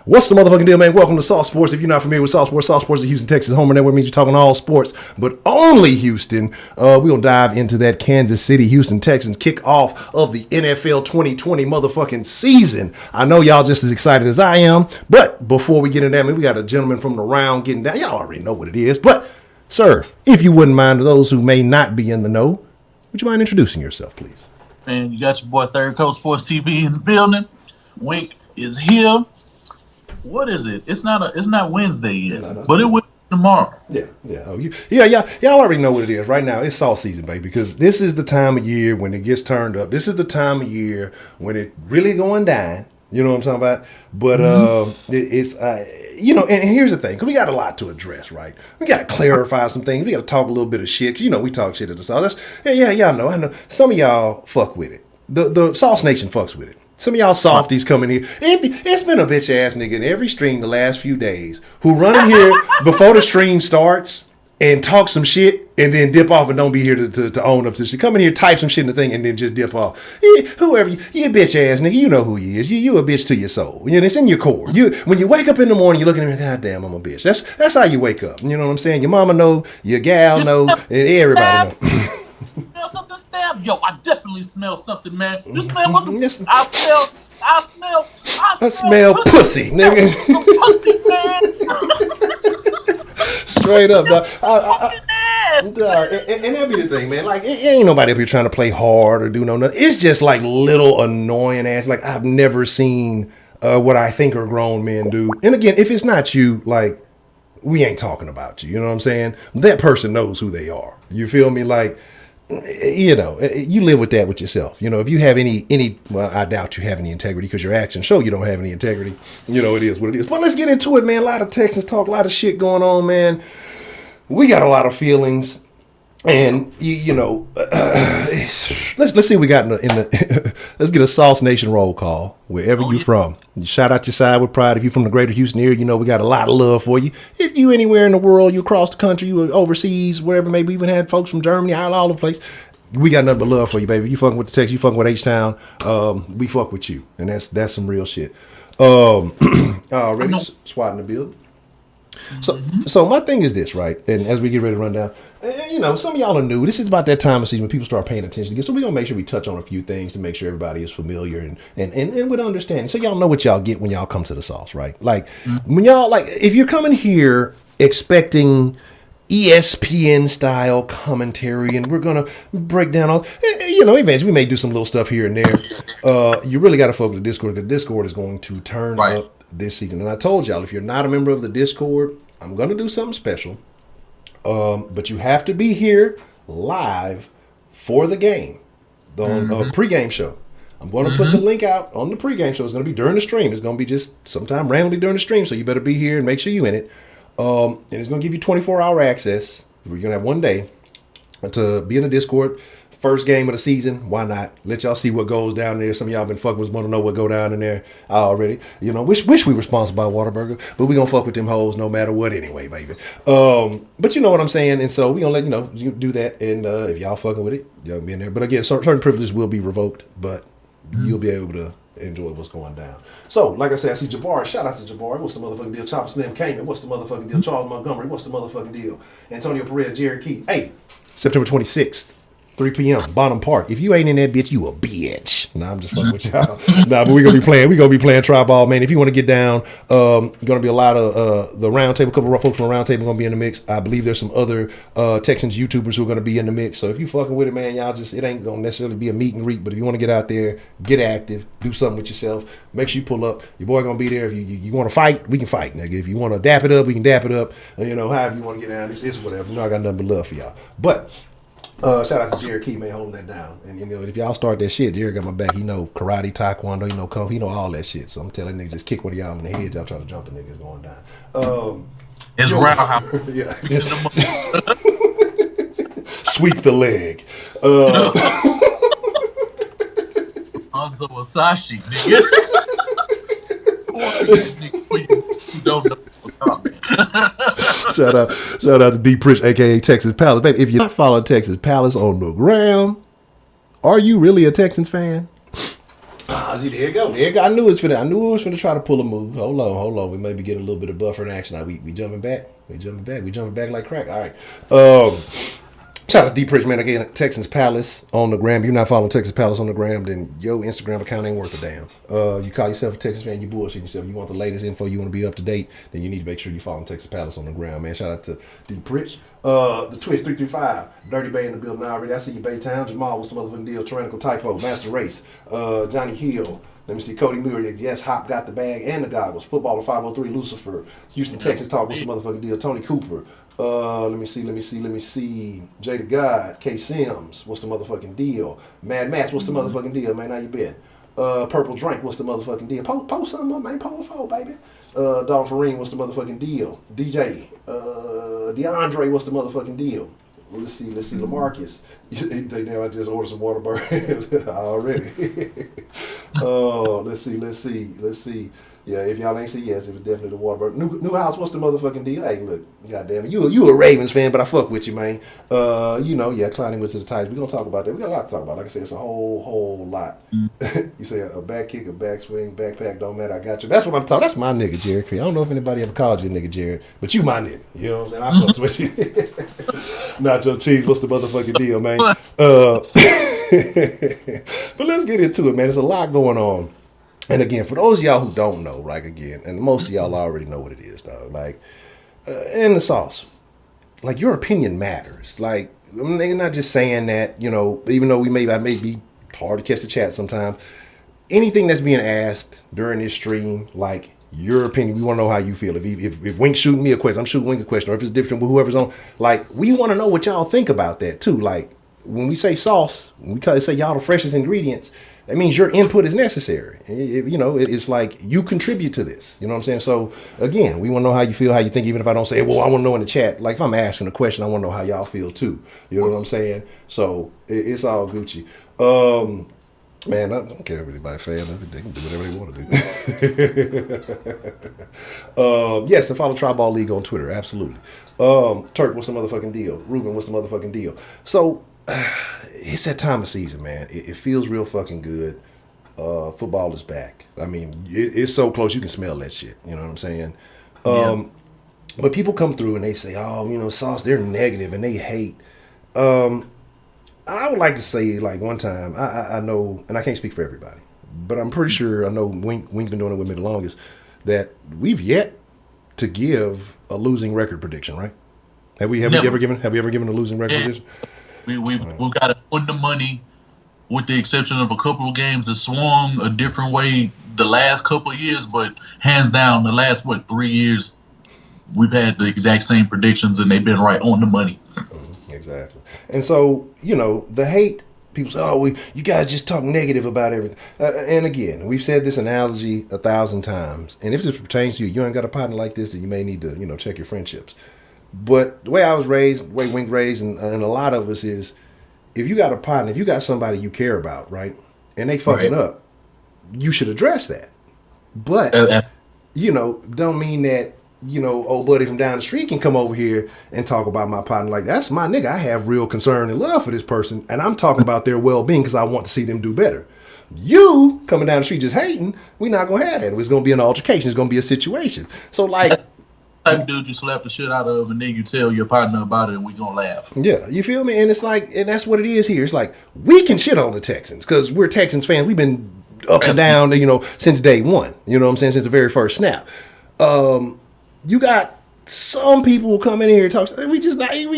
What's the motherfucking deal, man? Welcome to Sauce Sports. If you're not familiar with Sauce Sports is the Houston, Texas Homer Network. Means you're talking all sports, but only Houston. We're going to dive into that Kansas City, Houston Texans kickoff of the NFL 2020 motherfucking season. I know y'all just as excited as I am, but before we get into that, man, we got a gentleman from the round getting down. Y'all already know what it is, but sir, if you wouldn't mind, to those who may not be in the know, would you mind introducing yourself, please? And you got your boy Third Coast Sports TV in the building. Wink is here. What is it? It's not Wednesday yet, but it will be tomorrow. Y'all already know what it is. Right now, it's sauce season, baby, because this is the time of year when it gets turned up. This is the time of year when it really going down. You know what I'm talking about? But it's and here's the thing, because we got a lot to address, right? We got to clarify some things. We got to talk a little bit of shit. Cause we talk shit at the sauce. Y'all know. I know some of y'all fuck with it. The Sauce Nation fucks with it. Some of y'all softies coming here. It's been a bitch ass nigga in every stream the last few days who run in here before the stream starts and talk some shit and then dip off and don't be here to own up to shit. Come in here, type some shit in the thing and then just dip off. Whoever you a bitch ass nigga, you know who he is. You a bitch to your soul. It's in your core. When you wake up in the morning, you're looking at me, God damn, I'm a bitch. That's how you wake up. You know what I'm saying? Your mama know, your gal know, and everybody know. Smell something, stab. Yo, I definitely smell something, man. You smell what? I smell pussy, nigga. Pussy, man. Straight up, dog. And that'd be the thing, man. Like, it ain't nobody up here trying to play hard or do nothing. It's just like little annoying ass. Like, I've never seen what I think are grown men do. And again, if it's not you, like, we ain't talking about you. You know what I'm saying? That person knows who they are. You feel me? Like, you live with that with yourself. If you have any, well, I doubt you have any integrity because your actions show you don't have any integrity. It is what it is. But let's get into it, man. A lot of Texans talk, a lot of shit going on, man. We got a lot of feelings. And let's see what we got in the let's get a Sauce Nation roll call wherever you from. Shout out your side with pride. If you're from the greater Houston area, we got a lot of love for you. If you anywhere in the world, you across the country, you overseas, wherever, maybe even had folks from Germany, all over the place. We got nothing but love for you, baby. You fucking with the Texas, you fucking with H-Town. We fuck with you, and that's some real shit. Already swatting the build. So my thing is this, right? And as we get ready to run down, some of y'all are new. This is about that time of season when people start paying attention again. So we're gonna make sure we touch on a few things to make sure everybody is familiar and with understanding. So y'all know what y'all get when y'all come to the sauce, right? Like when y'all if you're coming here expecting ESPN style commentary, and we're gonna break down all events. We may do some little stuff here and there. You really got to focus on the Discord, because Discord is going to turn up this season. And I told y'all, if you're not a member of the Discord, I'm going to do something special. But you have to be here live for the game, the pregame show. I'm going to put the link out on the pregame show. It's going to be during the stream. It's going to be just sometime randomly during the stream. So you better be here and make sure you in it. And it's going to give you 24-hour access. You're going to have one day to be in the Discord. First game of the season, why not? Let y'all see what goes down there. Some of y'all been fucking with, want to know what go down in there already. Wish we were sponsored by Whataburger, but we gonna fuck with them hoes no matter what anyway, baby. But you know what I'm saying, and so we gonna let you do that, and if y'all fucking with it, y'all be in there. But again, certain privileges will be revoked, but you'll be able to enjoy what's going down. So, like I said, I see Jabari. Shout out to Jabari. What's the motherfucking deal? Chopper Slim Kemah. What's the motherfucking deal? Charles Montgomery. What's the motherfucking deal? Antonio Perez, Jared Key. Hey, September 26th. 3 p.m. Bonham Park. If you ain't in that bitch, you a bitch. Nah, I'm just fucking with y'all. Nah, but we gonna be playing tri-ball, man. If you want to get down, gonna be a lot of the Roundtable. A couple of folks from the Roundtable gonna be in the mix. I believe there's some other Texans YouTubers who are gonna be in the mix. So if you fucking with it, man, y'all it ain't gonna necessarily be a meet and greet. But if you want to get out there, get active, do something with yourself. Make sure you pull up. Your boy gonna be there. If you want to fight, we can fight, nigga. If you want to dap it up, we can dap it up. You know, however you want to get down, it's whatever. You know, I got nothing but love for y'all. But shout out to Jared Key, man, holding that down. And you know, if y'all start that shit, Jared got my back. He know karate, taekwondo, kung fu, he know all that shit. So I'm telling niggas, just kick one of y'all in the head. Y'all try to jump the niggas going down. It's roundhouse. Yeah. Sweep the leg. Hanzo Asashi, nigga. You don't know. Shout out to D Pritch, aka Texas Palace. Baby, if you're not following Texas Palace on the gram, are you really a Texans fan? See, there you go. I knew it was finna try to pull a move. Hold on. We maybe get a little bit of buffer in action. Now we jumping back. We jumping back like crack. All right. Shout out to D Pritch, man. Again, Texans Palace on the gram. If you're not following Texas Palace on the gram, then your Instagram account ain't worth a damn. You call yourself a Texas fan, you bullshit yourself. You want the latest info, you want to be up to date, then you need to make sure you follow Texas Palace on the gram, man. Shout out to D Pritch. The Twist 335, Dirty Bay in the building already. I see you, Baytown. Jamal, what's the motherfucking deal? Tyrannical Typo, Master Race, Johnny Hill. Let me see, Cody Muir. Yes, Hop got the bag and the goggles. Footballer 503, Lucifer. Houston, Texas Talk. What's the motherfucking deal? Tony Cooper. Let me see. Jay the God, K Sims, what's the motherfucking deal? Mad Max, what's the motherfucking deal, man? How you been? Purple Drink, what's the motherfucking deal? Post something up, man. Post a phone, baby. Don Farine, what's the motherfucking deal? DJ, DeAndre, what's the motherfucking deal? Let's see, LaMarcus. You think now I just ordered some water burn already. Let's see. Yeah, if y'all ain't see, yes, it was definitely the Waterbury. New house, what's the motherfucking deal? Hey, look, goddamn it, you a Ravens fan, but I fuck with you, man. Clowning went to the Titans. We're gonna talk about that. We got a lot to talk about. Like I said, it's a whole lot. You say a back kick, a back swing, backpack, don't matter. I got you. That's what I'm talking. That's my nigga, Jared. I don't know if anybody ever called you a nigga, Jared, but you my nigga. You know what I'm saying? I fucks with you. Nacho Cheese, what's the motherfucking deal, man? But let's get into it, man. There's a lot going on. And again, for those of y'all who don't know, right, again, and most of y'all already know what it is, dog. Like, in the sauce, like, your opinion matters. Like, they're not just saying that, you know, even though I may be hard to catch the chat sometimes. Anything that's being asked during this stream, like, your opinion, we want to know how you feel. If Wink's shooting me a question, I'm shooting Wink a question, or if it's different with whoever's on, like, we want to know what y'all think about that, too. Like, when we say sauce, when we say y'all the freshest ingredients, that means your input is necessary. It's like you contribute to this. You know what I'm saying? So, again, we want to know how you feel, how you think, even if I don't say, well, I want to know in the chat. Like, if I'm asking a question, I want to know how y'all feel, too. You know what I'm saying? So, it's all Gucci. Man, I don't care if anybody fan. They can do whatever they want to do. Yes, and follow Tri-Ball League on Twitter. Absolutely. Turk, what's the motherfucking deal? Ruben, what's the motherfucking deal? So, it's that time of season, man. It feels real fucking good. Football is back. I mean, it's so close you can smell that shit. You know what I'm saying? Yeah. But people come through and they say, oh, Sauce, they're negative and they hate. I would like to say, like, one time, I know, and I can't speak for everybody, but I'm pretty sure, I know Wink's been doing it with me the longest, that we've yet to give a losing record prediction, right? Have we ever given a losing record prediction? We've got to put the money, with the exception of a couple of games that swung a different way the last couple of years, but hands down, the last 3 years, we've had the exact same predictions and they've been right on the money. Exactly. And so, the hate, people say, you guys just talk negative about everything. And again, we've said this analogy 1,000 times. And if this pertains to you, you ain't got a partner like this, then you may need to, check your friendships. But the way I was raised, the way Wink raised, and a lot of us is, if you got a partner, if you got somebody you care about, right, and they fucking up, you should address that. But, don't mean that, old buddy from down the street can come over here and talk about my partner like that's my nigga. I have real concern and love for this person, and I'm talking about their well-being because I want to see them do better. You coming down the street just hating, we're not going to have that. It's going to be an altercation. It's going to be a situation. So, like, type of dude you slap the shit out of, and then you tell your partner about it, and we gonna laugh. Yeah, you feel me? And it's like, and that's what it is here. It's like we can shit on the Texans because we're Texans fans. We've been up and down, since day one. You know what I'm saying? Since the very first snap. You got some people who come in here and talk. We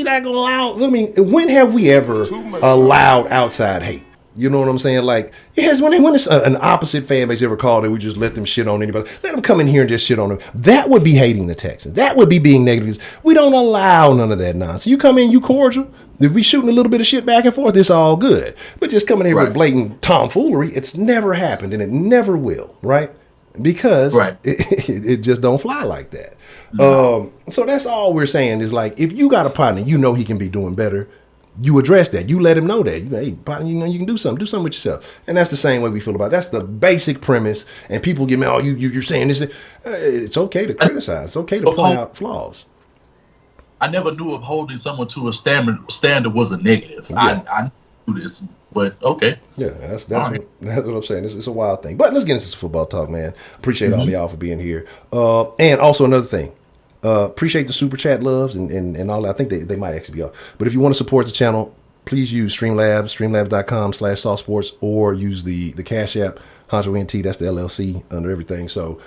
not gonna allow. I mean, when have we ever allowed outside hate? You know what I'm saying? Like, it has when it's an opposite fan base ever called and we just let them shit on anybody. Let them come in here and just shit on them. That would be hating the Texans. That would be being negative. We don't allow none of that nonsense. You come in, you cordial. If we shooting a little bit of shit back and forth, it's all good. But just coming in here with blatant tomfoolery, it's never happened and it never will, right? Because it just don't fly like that. No. So that's all we're saying is like, if you got a partner, he can be doing better. You address that. You let him know that. Hey, partner, you can do something. Do something with yourself. And that's the same way we feel about it. That's the basic premise. And people get mad. You're saying this. It's okay to criticize. It's okay to point out flaws. I never knew upholding someone to a standard was a negative. Yeah. I knew this, but okay. Yeah, that's what I'm saying. It's a wild thing. But let's get into some football talk, man. Appreciate all of y'all for being here. And also another thing. Appreciate the super chat loves and all that. I think they might actually be off. But if you want to support the channel, please use streamlabs.com/softsports or use the Cash App, Honcho NT, that's the LLC under everything. So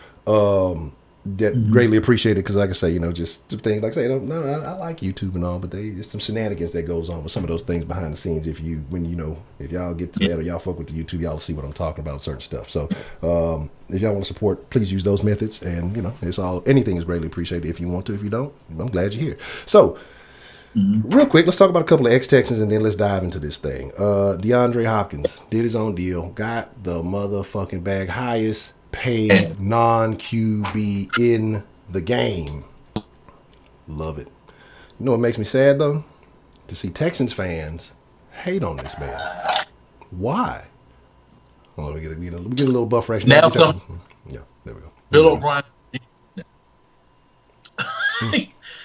greatly appreciate it because like I say, just things like I say, I like YouTube and all, but there's some shenanigans that goes on with some of those things behind the scenes. If y'all get to that or y'all fuck with the YouTube, y'all see what I'm talking about, certain stuff. So if y'all want to support, please use those methods. And anything is greatly appreciated if you want to. If you don't, I'm glad you're here. So real quick, let's talk about a couple of ex-Texans and then let's dive into this thing. DeAndre Hopkins did his own deal, got the motherfucking bag, highest paid non-QB in the game. Love it. You know what makes me sad though? To see Texans fans hate on this man. Why? Hold on, we get a little buff fraction. Now there we go. Bill O'Brien.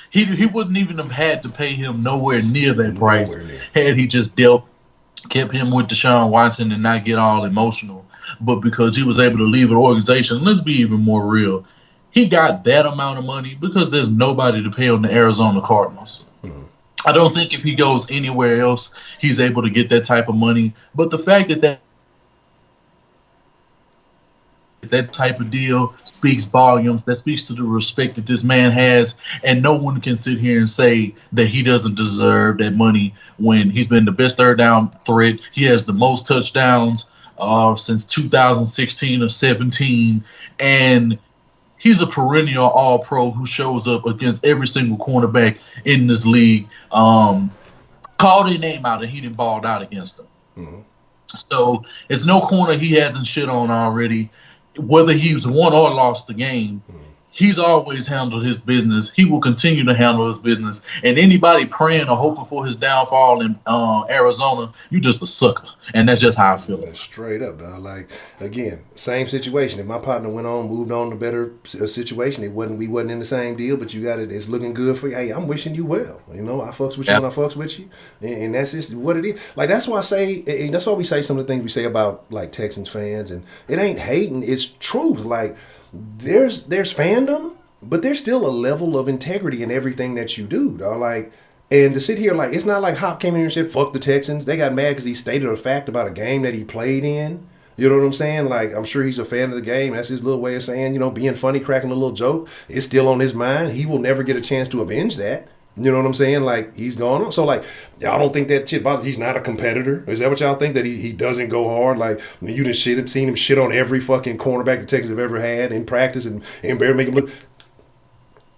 He wouldn't even have had to pay him nowhere near that price had he just kept him with Deshaun Watson and not get all emotional. But because he was able to leave an organization, let's be even more real, he got that amount of money because there's nobody to pay on the Arizona Cardinals. I don't think if he goes anywhere else, he's able to get that type of money. But the fact that type of deal speaks volumes, that speaks to the respect that this man has, and no one can sit here and say that he doesn't deserve that money when he's been the best third down threat. He has the most touchdowns since 2016 or 17, and he's a perennial all-pro who shows up against every single cornerback in this league. Call their name out and he done balled out against them. So it's no corner he hasn't shit on already. Whether he's won or lost the game, he's always handled his business. He will continue to handle his business. And anybody praying or hoping for his downfall in Arizona, you just a sucker. And that's just how I feel. That's straight up, dog. Like, again, same situation. If my partner moved on to better situation, we wasn't in the same deal, but you got it. It's looking good for you. Hey, I'm wishing you well. I fucks with you when I fucks with you. And that's just what it is. Like, that's why we say some of the things we say about, like, Texans fans. And it ain't hating. It's truth. Like, there's fandom, but there's still a level of integrity in everything that you do, dog. Like, and to sit here, like, it's not like Hop came in here and said, fuck the Texans. They got mad because he stated a fact about a game that he played in. You know what I'm saying? Like, I'm sure he's a fan of the game. That's his little way of saying, being funny, cracking a little joke. It's still on his mind. He will never get a chance to avenge that. You know what I'm saying? Like, he's gone on. So, like, y'all don't think that shit about he's not a competitor? Is that what y'all think, that he doesn't go hard? Like, when you done seen him shit on every fucking cornerback the Texans have ever had in practice and better make him look.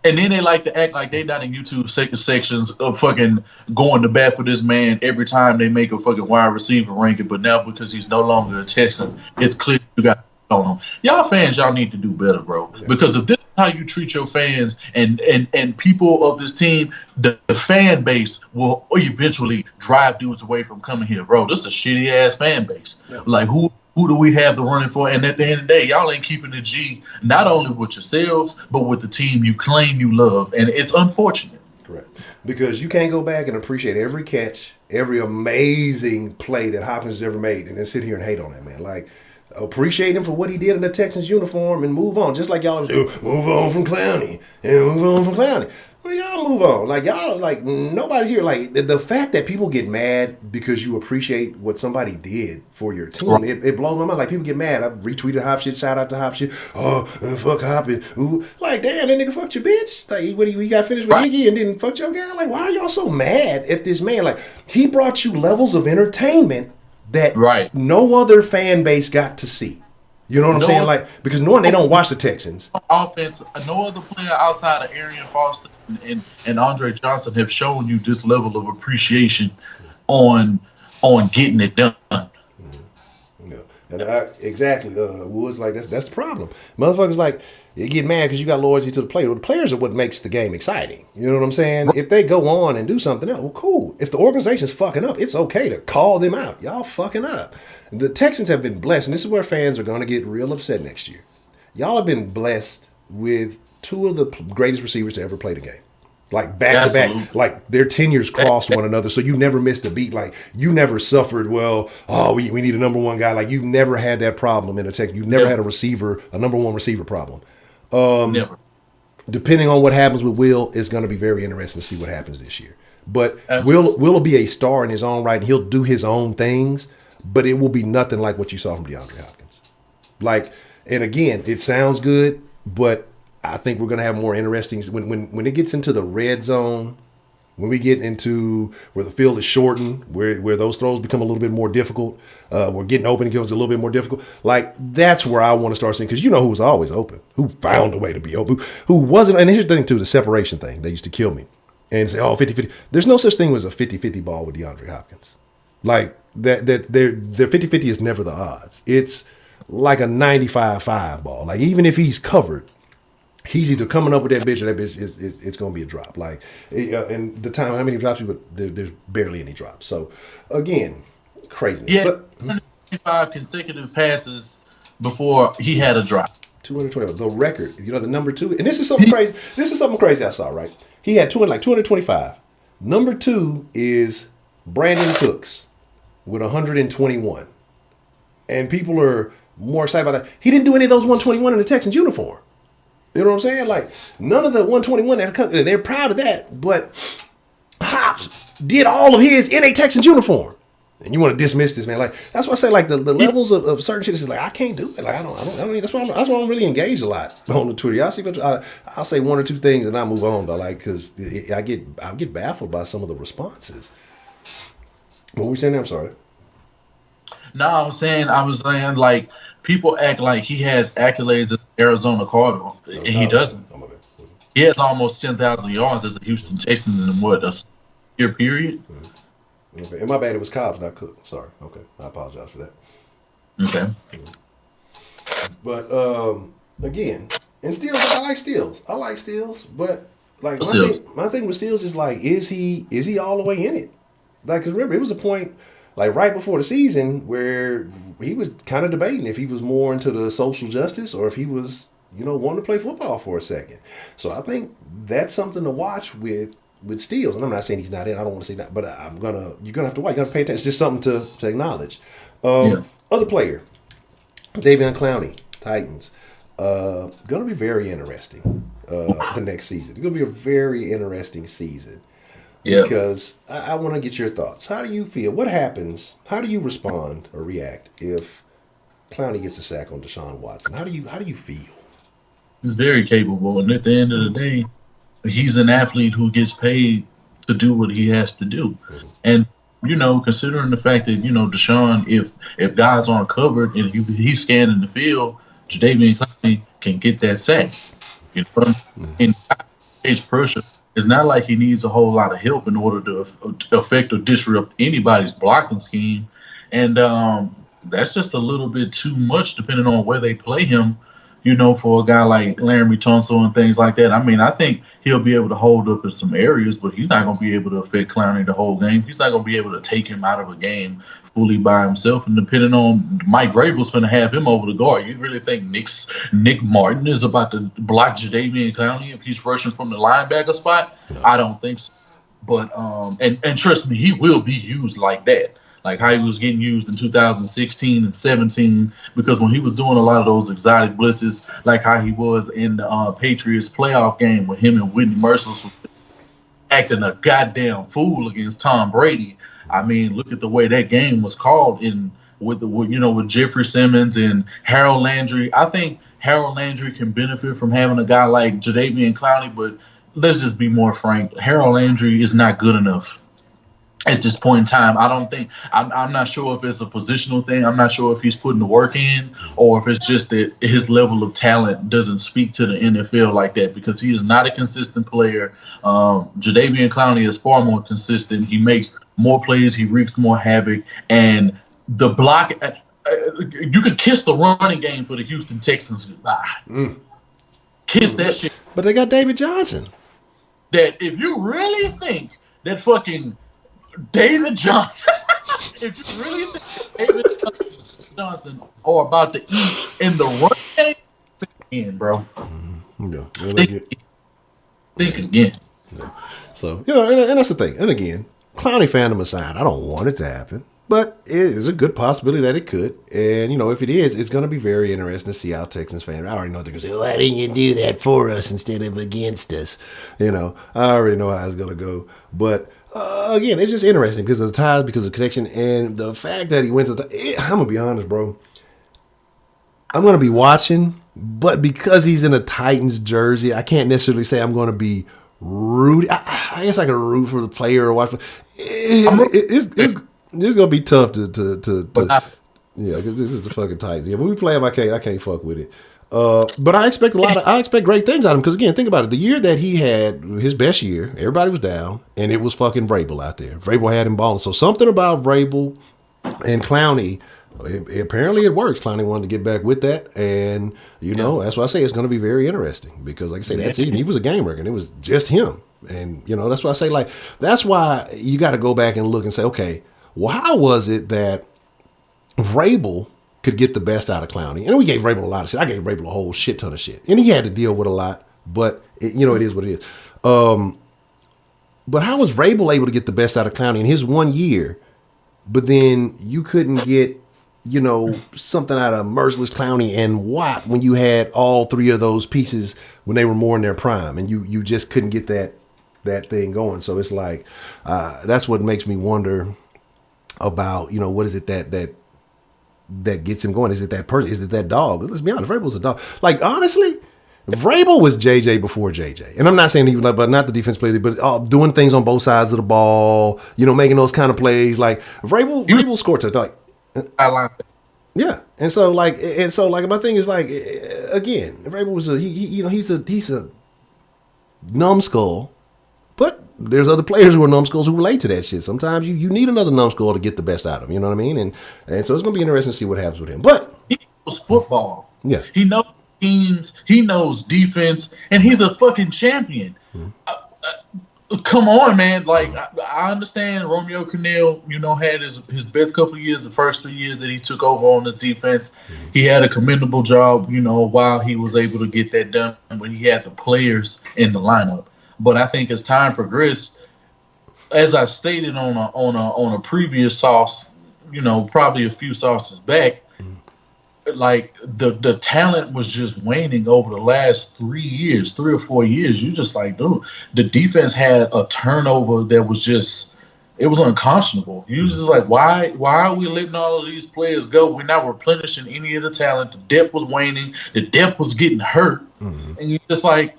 And then they like to act like they not in YouTube sections of fucking going to bat for this man every time they make a fucking wide receiver ranking. But now because he's no longer a Texan, it's clear you got on him. Y'all fans, y'all need to do better, bro. Yeah. Because if this is how you treat your fans and people of this team, the fan base will eventually drive dudes away from coming here, bro. This is a shitty ass fan base. Yeah. Like who do we have the running for? And at the end of the day, y'all ain't keeping the G not only with yourselves but with the team you claim you love, and it's unfortunate. Correct. Because you can't go back and appreciate every catch, every amazing play that Hopkins has ever made, and then sit here and hate on that man. Like, appreciate him for what he did in the Texans uniform and move on. Just like y'all was move on from Clowney and move on from Clowney. Well, y'all move on. Like y'all, like nobody here. Like the fact that people get mad because you appreciate what somebody did for your team, Right. it blows my mind. Like people get mad. I retweeted Hop shit. Shout out to Hop shit. Oh, fuck Hop and ooh, like damn, that nigga fucked your bitch. Like what he got finished with Right. Iggy and then fucked your guy. Like why are y'all so mad at this man? Like he brought you levels of entertainment that Right. no other fan base got to see. You know what I'm No saying? one- Like because one, they don't watch the Texans. Offense, no other player outside of Arian Foster and Andre Johnson have shown you this level of appreciation on getting it done. Yeah. And exactly, Woods like that's the problem. Motherfuckers like you get mad because you got loyalty to the player. Well, the players are what makes the game exciting. You know what I'm saying? If they go on and do something else, well, cool. If the organization's fucking up, it's okay to call them out. Y'all fucking up. The Texans have been blessed, and this is where fans are going to get real upset next year. Y'all have been blessed with two of the greatest receivers to ever play the game. Like back to back, Absolutely. like their tenures crossed one another, so you never missed a beat. Like you never suffered. Well, we need a number one guy. Like you never had that problem in a tech. You never had a number one receiver problem. Never. Depending on what happens with Will, it's going to be very interesting to see what happens this year. But Absolutely. Will be a star in his own right, and he'll do his own things. But it will be nothing like what you saw from DeAndre Hopkins. Like, and again, it sounds good, but I think we're going to have more interesting when it gets into the red zone. When we get into where the field is shortened, where those throws become a little bit more difficult, we're getting open, it becomes a little bit more difficult. Like that's where I want to start seeing, because you know who was always open, who found a way to be open, who wasn't. And here's the thing too, the separation thing. They used to kill me and say, 50-50. There's no such thing as a 50-50 ball with DeAndre Hopkins. Like that their 50-50 is never the odds. It's like a 95-5 ball. Like even if he's covered, he's either coming up with that bitch or that bitch it's going to be a drop. Like, and the time, how many drops, but there's barely any drops. So, again, crazy. Yeah, But 125 consecutive passes before he had a drop. 220, the record, the number two, and this is something crazy. This is something crazy I saw, right? He had 225. Number two is Brandon Cooks with 121. And people are more excited about that. He didn't do any of those 121 in the Texans uniform. You know what I'm saying? Like, none of the 121, they're proud of that, but Hops did all of his in a Texans uniform. And you want to dismiss this, man. Like, that's why I say, like, the levels of certain shit is like, I can't do it. Like, I don't that's why I'm really engaged a lot on the Twitter. Y'all see, but I'll say one or two things and I move on, though, like, because I get baffled by some of the responses. What were we saying there? I'm sorry. No, I was saying, like, people act like he has accolades as Arizona Cardinal, and he doesn't. Oh, my bad. He has almost 10,000 yards as a Houston Texan in a year period. Okay. And my bad, it was Cobbs, not Cook. Sorry. Okay. I apologize for that. Okay. But again, and Steals, I like Steals, but like Steals. my thing with Steals is like, is he all the way in it? Like, cause remember, it was a point like right before the season where he was kind of debating if he was more into the social justice or if he was, wanting to play football for a second. So I think that's something to watch with Steals. And I'm not saying he's not in. I don't want to say that, but you're gonna have to watch. You're gonna have to pay attention. It's just something to acknowledge. Other player, Davion Clowney, Titans. Gonna be very interesting the next season. It's gonna be a very interesting season. Yeah. Because I want to get your thoughts. How do you feel? What happens? How do you respond or react if Clowney gets a sack on Deshaun Watson? How do you feel? He's very capable, and at the end of the day, he's an athlete who gets paid to do what he has to do. Mm-hmm. And considering the fact that Deshaun, if guys aren't covered and he's scanning the field, Jadeveon Clowney can get that sack. In age pressure, it's not like he needs a whole lot of help in order to affect or disrupt anybody's blocking scheme, and that's just a little bit too much depending on where they play him. For a guy like Laramie Tunsil and things like that. I mean, I think he'll be able to hold up in some areas, but he's not going to be able to affect Clowney the whole game. He's not going to be able to take him out of a game fully by himself. And depending on Mike Vrabel's going to have him over the guard. You really think Nick Martin is about to block Jadeveon Clowney if he's rushing from the linebacker spot? No. I don't think so. But and trust me, he will be used like that. like how he was getting used in 2016 and 17, because when he was doing a lot of those exotic blitzes, like how he was in the Patriots playoff game with him and Whitney Merciless was acting a goddamn fool against Tom Brady. I mean, look at the way that game was called with Jeffrey Simmons and Harold Landry. I think Harold Landry can benefit from having a guy like Jadeveon Clowney, but let's just be more frank. Harold Landry is not good enough at this point in time. I'm not sure if it's a positional thing. I'm not sure if he's putting the work in, or if it's just that his level of talent doesn't speak to the NFL like that, because he is not a consistent player. Jadeveon Clowney is far more consistent. He makes more plays. He wreaks more havoc. And the block, you could kiss the running game for the Houston Texans goodbye. Kiss that shit. But they got David Johnson. That if you really think that fucking David Johnson, if you really think David Johnson are about to eat in the run game, think again, bro. Yeah. Think again. Yeah. So, and that's the thing. And again, Clowney fandom aside, I don't want it to happen, but it is a good possibility that it could. And, if it is, it's going to be very interesting to see how Texans fans, I already know they're going to say, why didn't you do that for us instead of against us? I already know how it's going to go. But, again, it's just interesting because of the ties, because of the connection, and the fact that he went to I'm going to be honest, bro. I'm going to be watching, but because he's in a Titans jersey, I can't necessarily say I'm going to be rooting. I guess I can root for the player or watch. It's going to be tough to because this is the fucking Titans. Yeah, when we play him, I can't fuck with it. But I expect I expect great things out of him, because again, think about it. The year that he had his best year, everybody was down, and it was fucking Vrabel out there. Vrabel had him balling. So something about Vrabel and Clowney, apparently it works. Clowney wanted to get back with that, and that's why I say it's going to be very interesting, because like I say, that season he was a game wrecker, and it was just him. And that's why I say, that's why you got to go back and look and say, okay, well, how was it that Vrabel could get the best out of Clowney? And we gave Vrabel a lot of shit. I gave Vrabel a whole shit ton of shit. And he had to deal with a lot, but it is what it is. But how was Vrabel able to get the best out of Clowney in his 1 year, but then you couldn't get, something out of Merciless, Clowney, and Watt when you had all three of those pieces when they were more in their prime, and you just couldn't get that thing going? So it's like, that's what makes me wonder about, what is it that gets him going? Is it that person? Is it that dog? Let's be honest, Vrabel's a dog. Like, honestly, Vrabel was JJ before JJ. And I'm not saying he was, but not the defense player, but doing things on both sides of the ball, making those kind of plays. Like, Vrabel scored to, like, yeah. And so my thing is, like, again, Vrabel was he's a numbskull, but there's other players who are numbskulls who relate to that shit. Sometimes you need another numbskull to get the best out of him. You know what I mean? And so it's going to be interesting to see what happens with him. But he knows football. Yeah. He knows teams. He knows defense. And he's a fucking champion. Come on, man. Like, I understand Romeo Crennel, had his best couple of years, the first 3 years that he took over on this defense. He had a commendable job, while he was able to get that done when he had the players in the lineup. But I think as time progressed, as I stated on a previous sauce, probably a few sauces back, like the talent was just waning over the last 3 or 4 years. You just like, dude, the defense had a turnover that was just, it was unconscionable. You just like, why are we letting all of these players go? We're not replenishing any of the talent. The depth was waning. The depth was getting hurt. And you just like,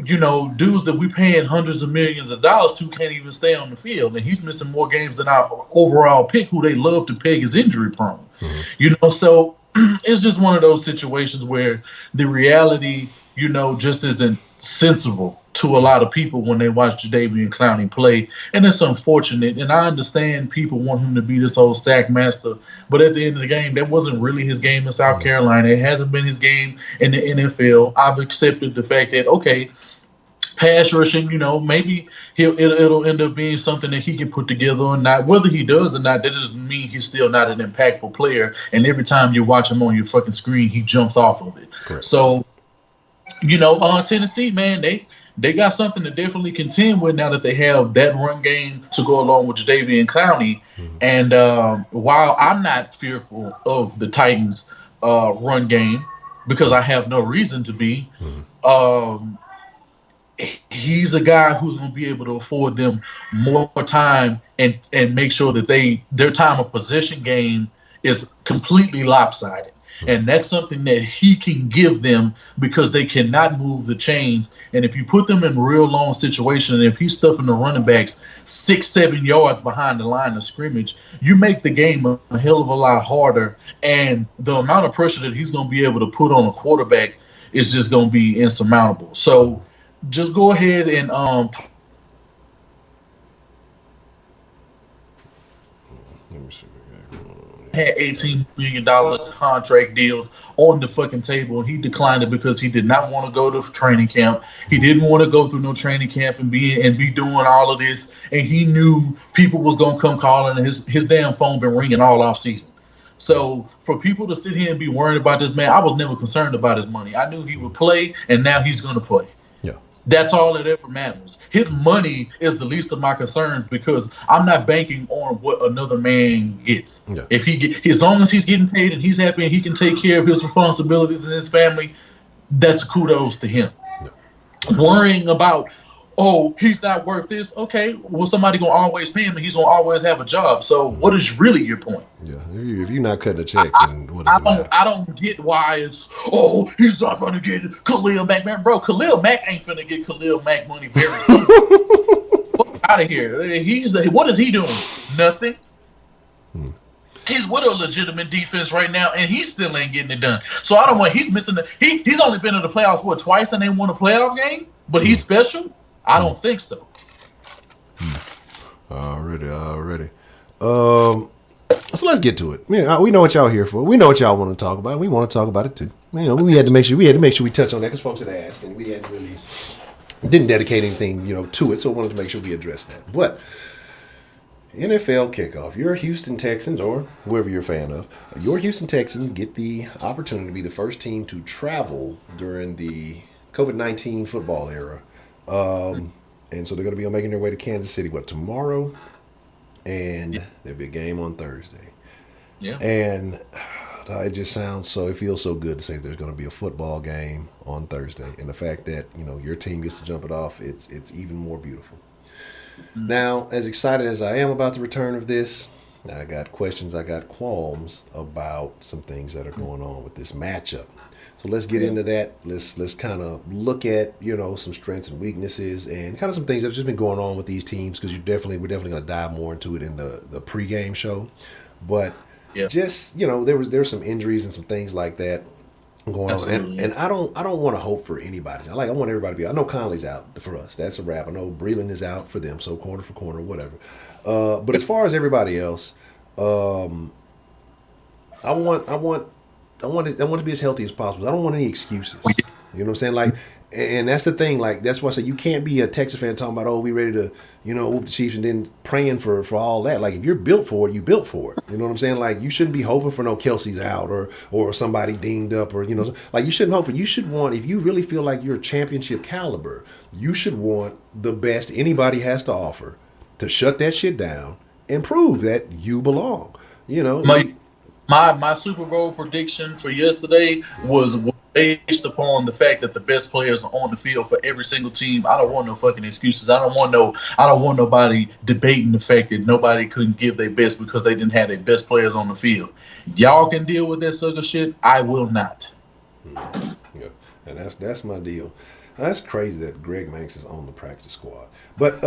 dudes that we paying hundreds of millions of dollars to can't even stay on the field, and he's missing more games than our overall pick, who they love to peg as injury prone. So it's just one of those situations where the reality, just isn't sensible to a lot of people when they watch Jadeveon Clowney play, and it's unfortunate. And I understand people want him to be this old sack master, but at the end of the game, that wasn't really his game in South Carolina. It hasn't been his game in the NFL. I've accepted the fact that, okay, pass rushing, maybe it'll end up being something that he can put together or not. Whether he does or not, that doesn't mean he's still not an impactful player. And every time you watch him on your fucking screen, he jumps off of it. Correct. So, Tennessee, man, they got something to definitely contend with now that they have that run game to go along with Jadeveon Clowney. And while I'm not fearful of the Titans' run game because I have no reason to be, um, he's a guy who's going to be able to afford them more time and make sure that their time of possession game is completely lopsided. And that's something that he can give them because they cannot move the chains. And if you put them in real long situation, and if he's stuffing the running backs 6-7 yards behind the line of scrimmage, you make the game a hell of a lot harder. And the amount of pressure that he's going to be able to put on a quarterback is just going to be insurmountable. So just go ahead and had $18 million contract deals on the fucking table, and he declined it because he did not want to go to training camp. He didn't want to go through no training camp and be doing all of this, and he knew people was gonna come calling, and his damn phone been ringing all off season. So for people to sit here and be worried about this man, I was never concerned about his money. I knew he would play, and now he's gonna play. That's all that ever matters. His money is the least of my concerns because I'm not banking on what another man gets. Yeah. If as long as he's getting paid and he's happy and he can take care of his responsibilities and his family, that's kudos to him. Yeah. Worrying about, oh, he's not worth this. Okay, well, somebody gonna always pay him and he's gonna always have a job. So what is really your point? Yeah, if you're not cutting the checks, then what does it matter? I don't get why it's, he's not gonna get Khalil Mack, man, bro. Khalil Mack ain't finna get Khalil Mack money very soon. Out of here. What is he doing? Nothing. He's with a legitimate defense right now, and he still ain't getting it done. So I don't want. He's missing he's only been in the playoffs twice, and they won a playoff game. But he's special. I don't think so. Already. So let's get to it. We know what y'all here for. We know what y'all want to talk about. We want to talk about it too. We had to make sure we touch on that because folks had asked, and we didn't dedicate anything to it. So we wanted to make sure we addressed that. But NFL kickoff. Your Houston Texans, or whoever you're a fan of, your Houston Texans get the opportunity to be the first team to travel during the COVID-19 football era. And so they're going to be making their way to Kansas City, tomorrow? And there'll be a game on Thursday. Yeah. And it just it feels so good to say there's going to be a football game on Thursday. And the fact that, your team gets to jump it off, it's even more beautiful. Mm-hmm. Now, as excited as I am about the return of this, I got questions, I got qualms about some things that are going on with this matchup. So let's get into that. Let's kind of look at, some strengths and weaknesses and kind of some things that have just been going on with these teams because we're definitely going to dive more into it in the pregame show. But just, there's some injuries and some things like that going on. And I don't want to hope for anybody. I want everybody to be out. I know Conley's out for us. That's a wrap. I know Breland is out for them. So corner for corner, whatever. But as far as everybody else, I want it to be as healthy as possible. I don't want any excuses. You know what I'm saying? And that's the thing. That's why I say you can't be a Texas fan talking about, we ready to, whoop the Chiefs and then praying for all that. If you're built for it, you built for it. You know what I'm saying? You shouldn't be hoping for no Kelsey's out or somebody dinged up or, you shouldn't hope for. You should want, if you really feel like you're championship caliber, you should want the best anybody has to offer to shut that shit down and prove that you belong. My Super Bowl prediction for yesterday was based upon the fact that the best players are on the field for every single team. I don't want no fucking excuses. I don't want nobody debating the fact that nobody couldn't give their best because they didn't have their best players on the field. Y'all can deal with that sucker shit. I will not. Yeah, and that's my deal. That's crazy that Greg Manx is on the practice squad. But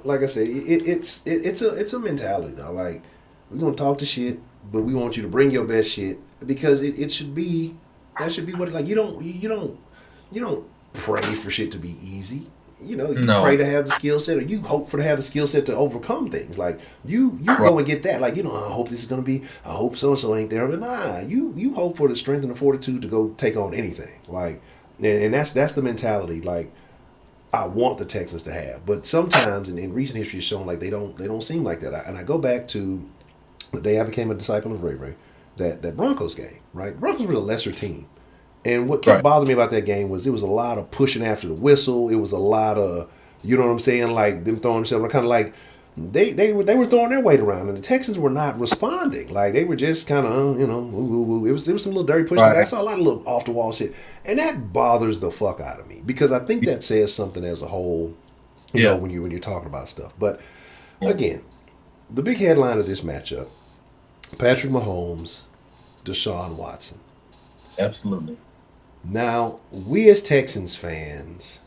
like I said, it's a mentality now. We're gonna talk to shit, but we want you to bring your best shit because it should be. That should be what you don't pray for shit to be easy. You pray to have the skill set, or you hope to have the skill set to overcome things. You go and get that. I hope this is gonna be. I hope so and so ain't there, but nah. You hope for the strength and the fortitude to go take on anything. And that's the mentality. I want the Texans to have, but sometimes in recent history, it's shown they don't seem like that. And I go back to the day I became a disciple of Ray Ray. That Broncos game, right? Broncos were a lesser team, And what kept bothering me about that game was it was a lot of pushing after the whistle. It was a lot of, you know what I'm saying, like them throwing themselves kind of like they were throwing their weight around, and the Texans were not responding. Like they were just kind of, you know, it was some little dirty pushing back. I saw a lot of little off the wall shit, and that bothers the fuck out of me because I think that says something as a whole, you know, when you're talking about stuff. But again, the big headline of this matchup: Patrick Mahomes, Deshaun Watson. Absolutely. Now, we as Texans fans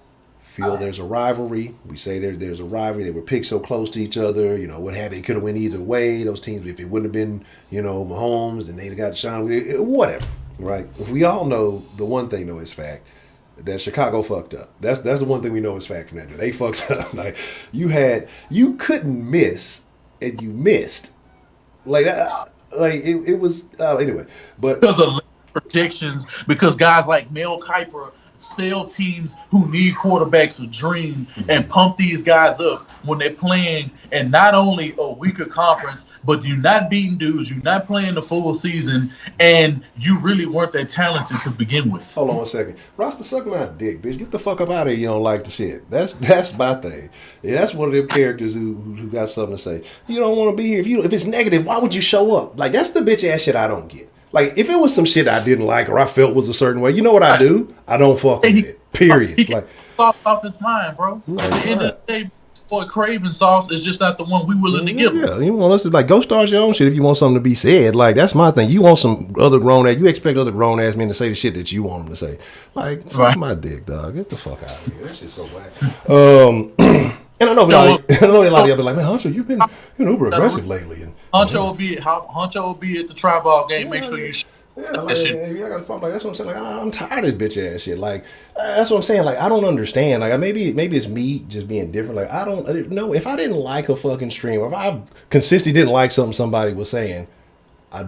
feel there's a rivalry. We say there's a rivalry. They were picked so close to each other. You know, what happened? It could have went either way. Those teams, if it wouldn't have been, you know, Mahomes, and they'd have got Deshaun, whatever, right? We all know the one thing, though, is fact, that Chicago fucked up. That's the one thing we know is fact from that. They fucked up. Like, you couldn't miss, and you missed. Like, it was, anyway. But because of predictions, because guys like Mel Kiper sell teams who need quarterbacks a dream and pump these guys up when they're playing and not only a weaker conference, but you're not beating dudes, you're not playing the full season, and you really weren't that talented to begin with. Hold on 1 second. Roster, suck my dick, bitch. Get the fuck up out of here. You don't like the shit. That's my thing. Yeah, that's one of them characters who got something to say. You don't want to be here. If it's negative, why would you show up? Like, that's the bitch ass shit I don't get. Like, if it was some shit I didn't like or I felt was a certain way, you know what I do? I don't fuck with it. Period. He like, off his mind, bro. At the end of the day, boy, craving sauce is just not the one we willing to give him. Yeah, you want us to, like, go start your own shit if you want something to be said. Like, that's my thing. You want some other grown ass, you expect other grown ass men to say the shit that you want them to say. Like, suck my dick, dog. Get the fuck out of here. That shit's so whack. And I know a lot of y'all be like, man, Honcho, you've been uber aggressive lately. And Honcho will be at the tri-ball game. Make sure you. Yeah, like, I got a problem. Like, that's what I'm saying. Like, I'm tired of this bitch ass shit. Like, that's what I'm saying. Like, I don't understand. Like, maybe it's me just being different. Like, I don't know if I didn't like a fucking stream, or if I consistently didn't like something somebody was saying, I'm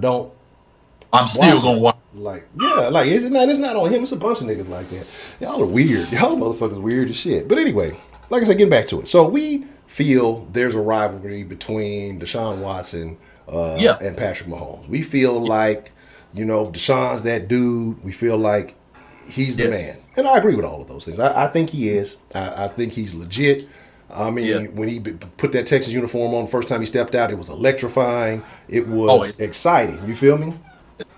still gonna watch. Like, yeah, like it's not on him. It's a bunch of niggas like that. Y'all are weird. Y'all motherfuckers weird as shit. But anyway, like I said, getting back to it. So we feel there's a rivalry between Deshaun Watson and Patrick Mahomes. We feel like, you know, Deshaun's that dude. We feel like he's the man. And I agree with all of those things. I think he is. I think he's legit. I mean, when he put that Texas uniform on the first time he stepped out, it was electrifying. It was exciting. You feel me?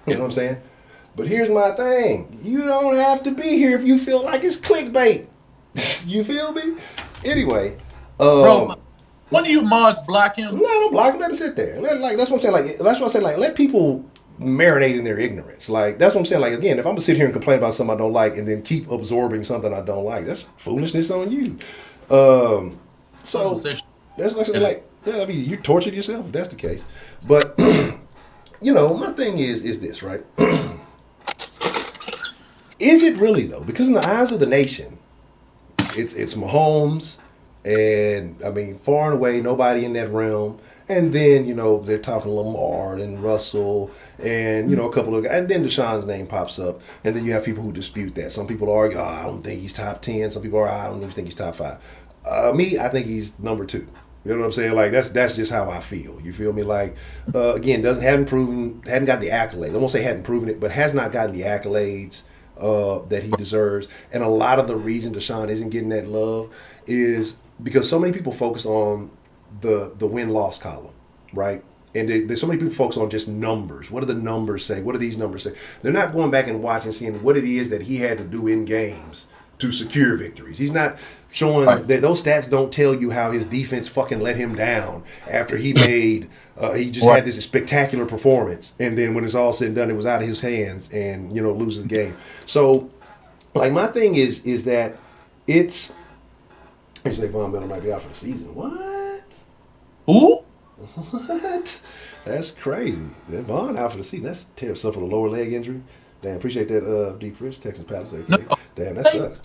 You know what I'm saying? But here's my thing. You don't have to be here if you feel like it's clickbait. You feel me? Anyway. Bro, one of you mods block him? No, don't block him. Let him sit there. That's what I'm saying. Like, that's what I say. Like, let people marinate in their ignorance. Like, that's what I'm saying. Like, again, if I'm gonna sit here and complain about something I don't like and then keep absorbing something I don't like, that's foolishness on you. So that's like, I mean, you tortured yourself if that's the case. But you know, my thing is this, right? Is it really though? Because in the eyes of the nation, it's Mahomes, and I mean, far and away, nobody in that realm. And then, you know, they're talking Lamar and Russell and, you know, a couple of guys. And then Deshaun's name pops up. And then you have people who dispute that. Some people argue, I don't think he's top 10. Some people I don't even think he's top 5. Me, I think he's number 2. You know what I'm saying? Like, that's just how I feel. You feel me? Like, again, hadn't gotten the accolades. I won't say hadn't proven it, but has not gotten the accolades that he deserves. And a lot of the reason Deshaun isn't getting that love is because so many people focus on the win-loss column, right? And there's so many people focus on just numbers. What do the numbers say? What do these numbers say? They're not going back and watching, seeing what it is that he had to do in games to secure victories. He's not showing that those stats don't tell you how his defense fucking let him down after he made he just had this spectacular performance, and then when it's all said and done, it was out of his hands, and, you know, loses the game. So, like, my thing is that it's. You say Von Miller might be out for the season. What? Who? What? That's crazy. That Von out for the season. That's terrible. Suffered a lower leg injury. Damn, appreciate that, Deep Rich, Texas Palisades. No. Damn, that sucks.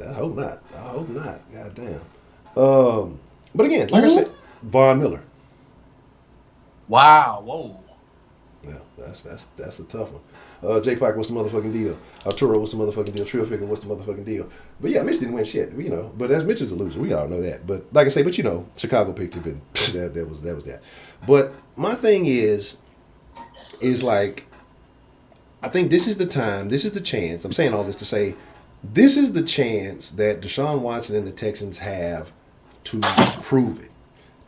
I hope not. I hope not. God damn. But again, like I said, Von Miller. Wow. Whoa. Yeah, that's a tough one. Jake Pike, what's the motherfucking deal? Arturo, what's the motherfucking deal? Trio Figure, what's the motherfucking deal? But yeah, Mitch didn't win shit, you know. But as Mitch is a loser, we all know that. But like I say, but you know, Chicago picked him, and that was that. But my thing is like, I think this is the time, this is the chance. I'm saying all this to say this is the chance that Deshaun Watson and the Texans have to prove it,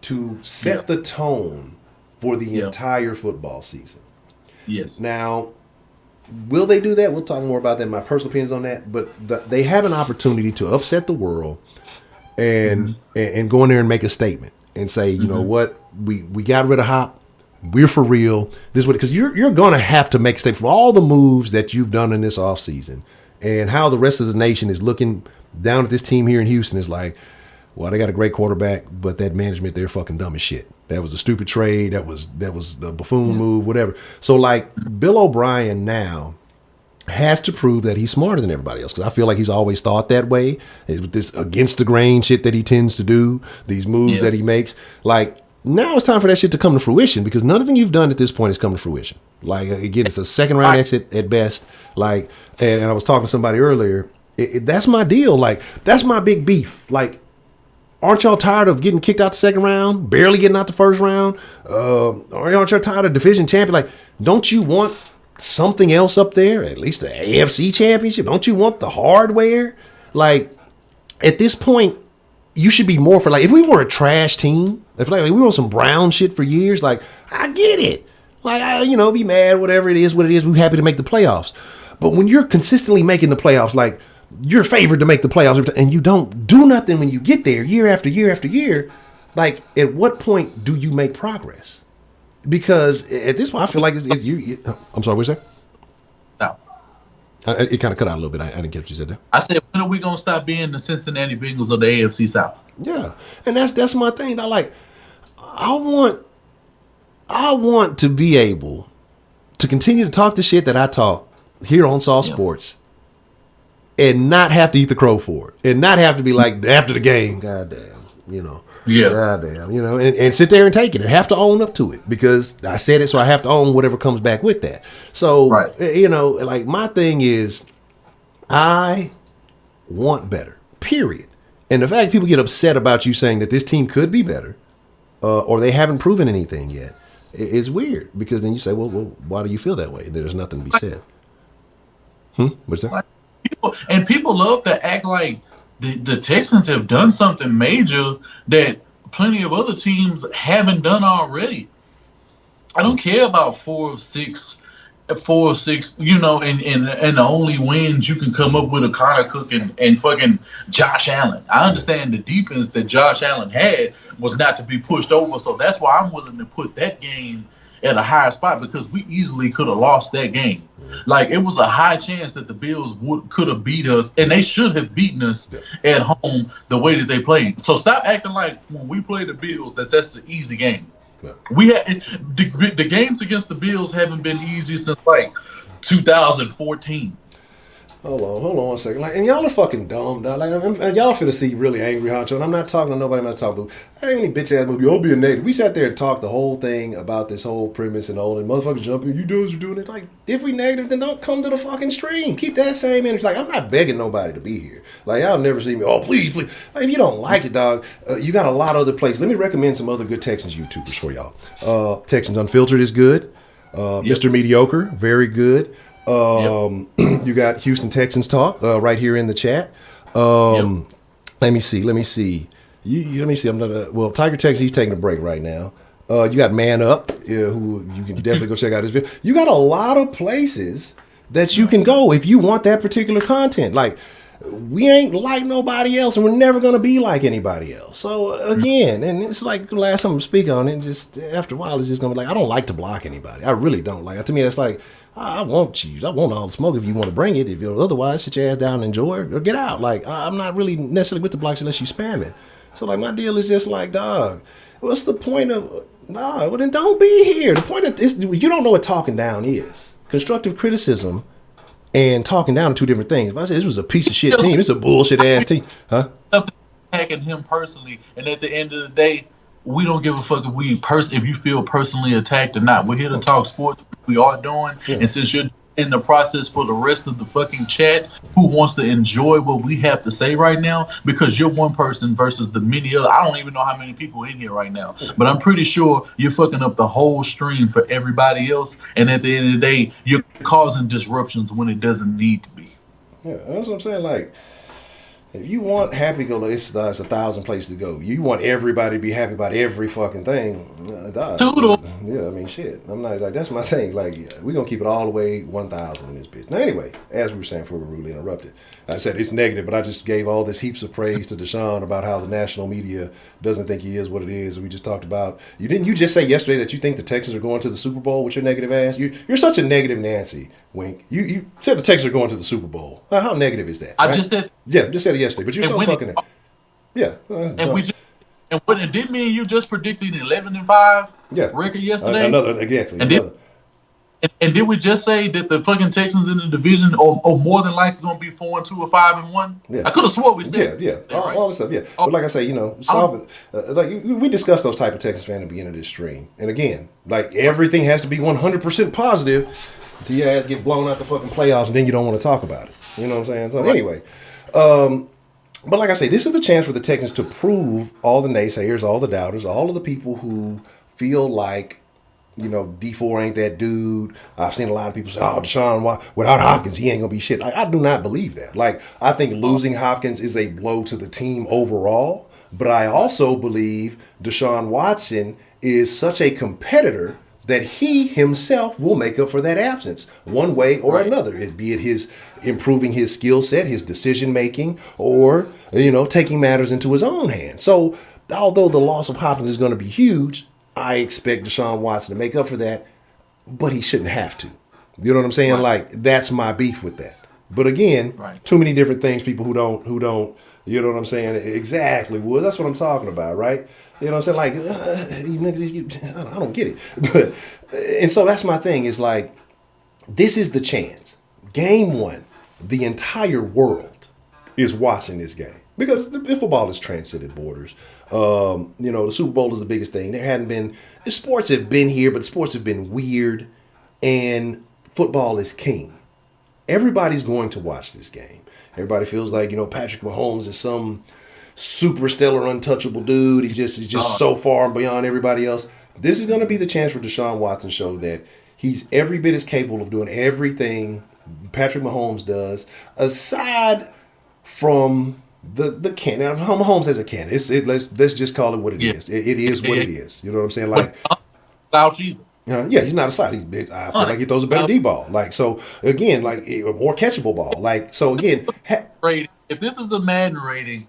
to set the tone for the entire football season. Yes. Now, will they do that? We'll talk more about that, my personal opinions on that. But they have an opportunity to upset the world and go in there and make a statement and say, you know what, we got rid of Hop. We're for real. This is what, because you're going to have to make a statement for all the moves that you've done in this offseason and how the rest of the nation is looking down at this team here in Houston is like, well, they got a great quarterback, but that management, they're fucking dumb as shit. That was a stupid trade. That was the buffoon move, whatever. So, like, Bill O'Brien now has to prove that he's smarter than everybody else, because I feel like he's always thought that way. With this against the grain shit that he tends to do, these moves that he makes. Like, now it's time for that shit to come to fruition, because nothing you've done at this point has come to fruition. Like, again, it's a second round exit at best. Like, and I was talking to somebody earlier. That's my deal. Like, that's my big beef. Like, aren't y'all tired of getting kicked out the second round, barely getting out the first round? Aren't y'all tired of division champion? Like, don't you want something else up there? At least the AFC championship? Don't you want the hardware? Like, at this point, you should be more for, like, if we were a trash team, if like we were on some brown shit for years, like, I get it. Like, be mad, whatever it is, what it is. We're happy to make the playoffs. But when you're consistently making the playoffs, like, you're favored to make the playoffs, and you don't do nothing when you get there year after year after year, like, at what point do you make progress? Because at this point, I feel like I'm sorry, what's that? No. It kind of cut out a little bit. I didn't get what you said there. I said, when are we going to stop being the Cincinnati Bengals of the AFC South? Yeah, and that's my thing. I want to be able to continue to talk the shit that I talk here on Saw Sports, and not have to eat the crow for it, and not have to be like after the game, goddamn, goddamn, and sit there and take it, and have to own up to it, because I said it, so I have to own whatever comes back with that. So, like, my thing is, I want better, period. And the fact people get upset about you saying that this team could be better, or they haven't proven anything yet, is weird, because then you say, well, why do you feel that way? There's nothing to be said. What's that? People love to act like the Texans have done something major that plenty of other teams haven't done already. I don't care about 4 of 6, and the only wins you can come up with are Connor Cook and fucking Josh Allen. I understand the defense that Josh Allen had was not to be pushed over, so that's why I'm willing to put that game at a higher spot, because we easily could have lost that game. Like, it was a high chance that the Bills could have beat us, and they should have beaten us at home the way that they played. So stop acting like when we play the Bills that's an easy game. Yeah. We had the games against the Bills haven't been easy since like 2014. Hold on 1 second. Like, and y'all are fucking dumb, dog. Like, y'all finna see really angry Honcho, and I'm not talking to nobody. I'm not talking to. I ain't any bitch ass movie. I'll be a native. We sat there and talked the whole thing about this whole premise and all, and motherfuckers jump in. You dudes are doing it. Like, if we negative, then don't come to the fucking stream. Keep that same energy. Like, I'm not begging nobody to be here. Like, y'all never see me. Oh, please. Like, if you don't like it, dog, you got a lot of other places. Let me recommend some other good Texans YouTubers for y'all. Texans Unfiltered is good. Mr. Mediocre, very good. You got Houston Texans Talk right here in the chat. Let me see. Let me see. I'm not. Tiger Tex, he's taking a break right now. You got Man Up, who you can definitely go check out his video. You got a lot of places that you can go if you want that particular content. Like, we ain't like nobody else, and we're never gonna be like anybody else. So again, and it's like the last time I speak on it, just after a while, it's just gonna be like, I don't like to block anybody. I really don't. Like, to me, that's like, I want you. I want all the smoke if you want to bring it. If you're otherwise, sit your ass down and enjoy it or get out. Like, I'm not really necessarily with the blocks unless you spam it. So, like, my deal is just like, dog, what's the point of, well, then don't be here. The point of this, you don't know what talking down is. Constructive criticism and talking down are two different things. If I say this was a piece of shit team, it's a bullshit ass team. Huh? Attacking him personally, and at the end of the day, we don't give a fuck if you feel personally attacked or not. We're here to talk sports. We are doing, and since you're in the process for the rest of the fucking chat who wants to enjoy what we have to say right now, because you're one person versus the many other. I don't even know how many people in here right now, but I'm pretty sure you're fucking up the whole stream for everybody else. And at the end of the day, you're causing disruptions when it doesn't need to be. Yeah, that's what I'm saying. Like, if you want happy-go-lucky, it's 1,000 places to go. You want everybody to be happy about every fucking thing. Yeah, I mean, shit. I'm not like, that's my thing. Like, yeah, we're going to keep it all the way 1,000 in this bitch. Now, anyway, as we were saying before we were rudely interrupted, I said it's negative, but I just gave all this heaps of praise to Deshaun about how the national media doesn't think he is what it is. We just talked about, you just say yesterday that you think the Texans are going to the Super Bowl with your negative ass? You're such a negative Nancy, Wink. You said the Texans are going to the Super Bowl. How negative is that? I right? just said... Yeah, just said it yesterday, but you're so fucking... Yeah. And what it did mean, you just predicted 11-5 record yesterday. And did we just say that the fucking Texans in the division are more than likely going to be 4-2 or 5-1? Yeah. I could have swore we said all this stuff. Yeah, but like I say, like we discussed those type of Texans fans at the beginning of this stream, and again, like everything has to be 100% positive until your ass get blown out the fucking playoffs, and then you don't want to talk about it. You know what I'm saying? So anyway. But like I say, this is the chance for the Texans to prove all the naysayers, all the doubters, all of the people who feel like, D4 ain't that dude. I've seen a lot of people say, oh, Deshaun, without Hopkins, he ain't going to be shit. Like, I do not believe that. Like, I think losing Hopkins is a blow to the team overall. But I also believe Deshaun Watson is such a competitor that he himself will make up for that absence one way or another, be it his improving his skill set, his decision making, or taking matters into his own hands. So although the loss of Hopkins is going to be huge, I expect Deshaun Watson to make up for that, but he shouldn't have to. You know what I'm saying? Right. Like, that's my beef with that. But again, too many different things. People who don't. You know what I'm saying? Exactly, Wood. That's what I'm talking about, right? You know what I'm saying? Like, I don't get it. But, and so that's my thing, is like, this is the chance. Game one, the entire world is watching this game. Because the football has transcended borders. The Super Bowl is the biggest thing. The sports have been here, but sports have been weird. And football is king. Everybody's going to watch this game. Everybody feels like, Patrick Mahomes is some super stellar, untouchable dude. He's just so far beyond everybody else. This is going to be the chance for Deshaun Watson to show that he's every bit as capable of doing everything Patrick Mahomes does, aside from the cannon. Mahomes has a cannon. Let's just call it what it is. It is what it is. You know what I'm saying? Like, he's not a slouch. I feel like he throws a better D ball. Like, so again, like a more catchable ball. Like, so again, if this is a Madden rating,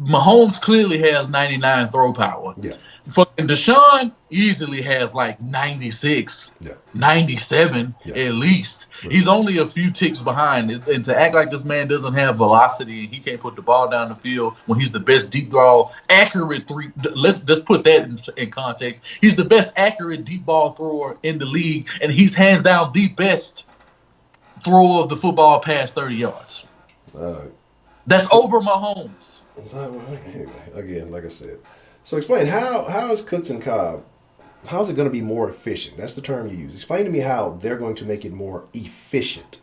Mahomes clearly has 99 throw power. Yeah. Fucking Deshaun easily has like 96, 97 at least. Right. He's only a few ticks behind. And to act like this man doesn't have velocity and he can't put the ball down the field when he's the best deep ball, accurate three. Let's put that in context. He's the best accurate deep ball thrower in the league, and he's hands down the best thrower of the football past 30 yards. That's over Mahomes. Anyway, again, like I said. So explain, how is Cooks and Cobb, how is it going to be more efficient? That's the term you use. Explain to me how they're going to make it more efficient.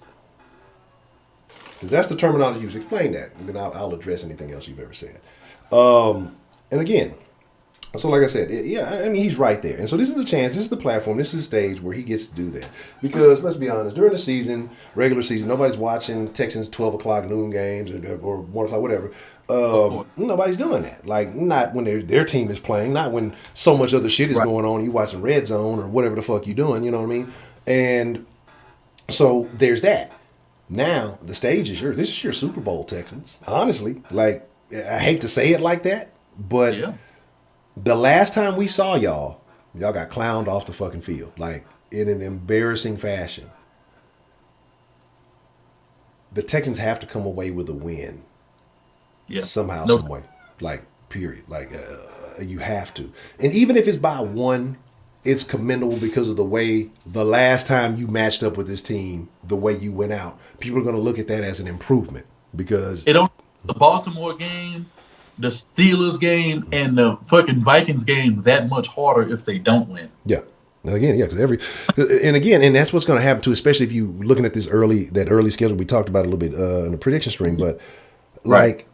Because that's the terminology you use. Explain that, and then I'll address anything else you've ever said. And again, so like I said, he's right there. And so this is the chance, this is the platform, this is the stage where he gets to do that. Because let's be honest, during the season, regular season, nobody's watching Texans 12 o'clock noon games or 1 o'clock, whatever. Nobody's doing that. Like, not when their team is playing, not when so much other shit is going on. You watching Red Zone or whatever the fuck you doing. You know what I mean? And so there's that. Now the stage is yours. This is your Super Bowl, Texans. Honestly, like, I hate to say it like that, but the last time we saw y'all got clowned off the fucking field, like in an embarrassing fashion. The Texans have to come away with a win. Somehow, some way. Like, period. Like, you have to. And even if it's by one, it's commendable because of the way the last time you matched up with this team, the way you went out. People are going to look at that as an improvement because... The Baltimore game, the Steelers game, and the fucking Vikings game that much harder if they don't win. Yeah. And again, yeah, and that's what's going to happen too, especially if you looking at that early schedule we talked about a little bit in the prediction stream, but like,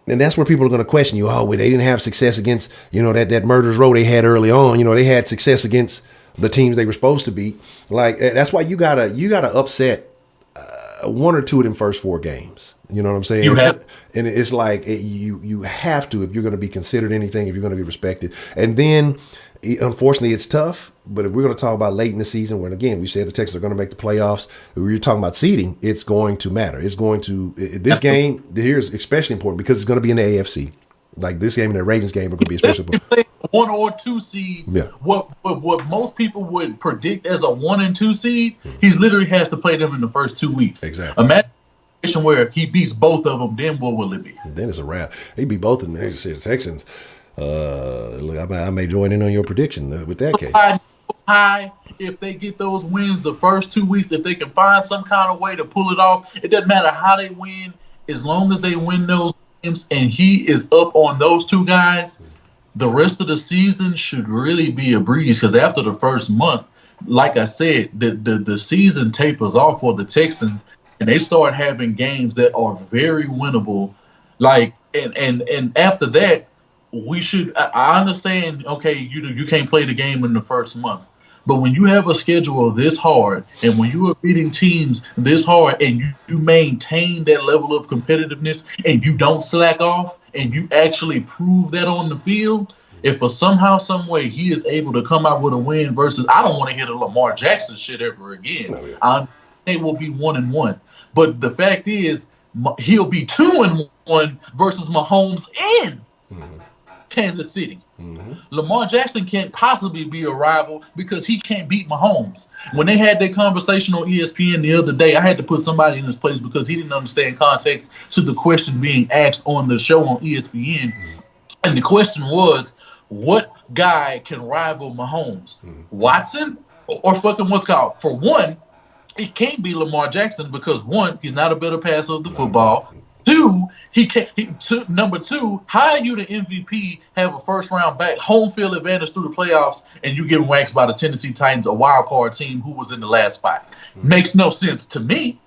and that's where people are going to question you. Oh, well, they didn't have success against, that murderers row they had early on. They had success against the teams they were supposed to beat. Like, that's why you gotta upset one or two of them first 4 games. You know what I'm saying? You have, and it's like you have to, if you're going to be considered anything, if you're going to be respected. And then, unfortunately, it's tough. But if we're going to talk about late in the season, when again we said the Texans are going to make the playoffs, if we're talking about seeding, it's going to matter. It's going to this game here's especially important because it's going to be in the AFC. Like this game and the Ravens game are going to be especially important. 1 or 2 seed. Yeah. What most people would predict as a 1 and 2 seed, he literally has to play them in the first 2 weeks. Exactly. Imagine a situation where he beats both of them. Then what will it be? Then it's a wrap. He beat both of them. The Texans. Look, I may join in on your prediction with that case. High if they get those wins the first 2 weeks, if they can find some kind of way to pull it off. It doesn't matter how they win, as long as they win those games and he is up on those 2 guys, the rest of the season should really be a breeze. Because after the first month, like I said, the season tapers off for the Texans and they start having games that are very winnable. Like and after that, we should. I understand. Okay, you can't play the game in the first month, but when you have a schedule this hard, and when you are beating teams this hard, and you maintain that level of competitiveness, and you don't slack off, and you actually prove that on the field, if for somehow, some way he is able to come out with a win versus, I don't want to hear the Lamar Jackson shit ever again. Oh, yeah. They will be 1-1, but the fact is he'll be 2-1 versus Mahomes in Kansas City. Lamar Jackson can't possibly be a rival because he can't beat Mahomes. When they had that conversation on ESPN the other day, I had to put somebody in his place because he didn't understand context to the question being asked on the show on ESPN. And the question was, what guy can rival Mahomes? Watson or fucking what's called? For one, it can't be Lamar Jackson because 1, he's not a better passer of the football. 2, he can't. Number 2, how are you the MVP, have a first round back, home field advantage through the playoffs, and you get waxed by the Tennessee Titans, a wild card team who was in the last spot? Makes no sense to me.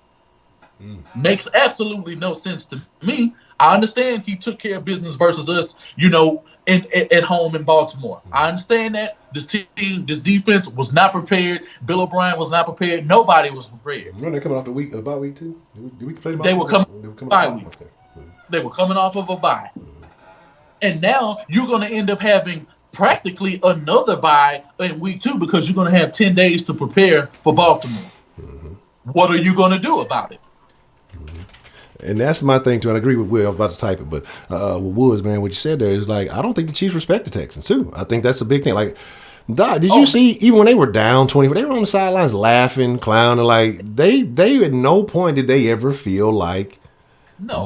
Makes absolutely no sense to me. I understand he took care of business versus us, at home in Baltimore. I understand that this team, this defense was not prepared. Bill O'Brien was not prepared. Nobody was prepared. When they coming off the bye week too? Did we play they were coming bye week. Okay. They were coming off of a bye. And now you're going to end up having practically another bye in week 2 because you're going to have 10 days to prepare for Baltimore. What are you going to do about it? And that's my thing too. And I agree with Will. I was about to type it, but with Woods, man, what you said there is like, I don't think the Chiefs respect the Texans too. I think that's a big thing. Like, did you see even when they were down 20, they were on the sidelines laughing, clowning, like they at no point did they ever feel like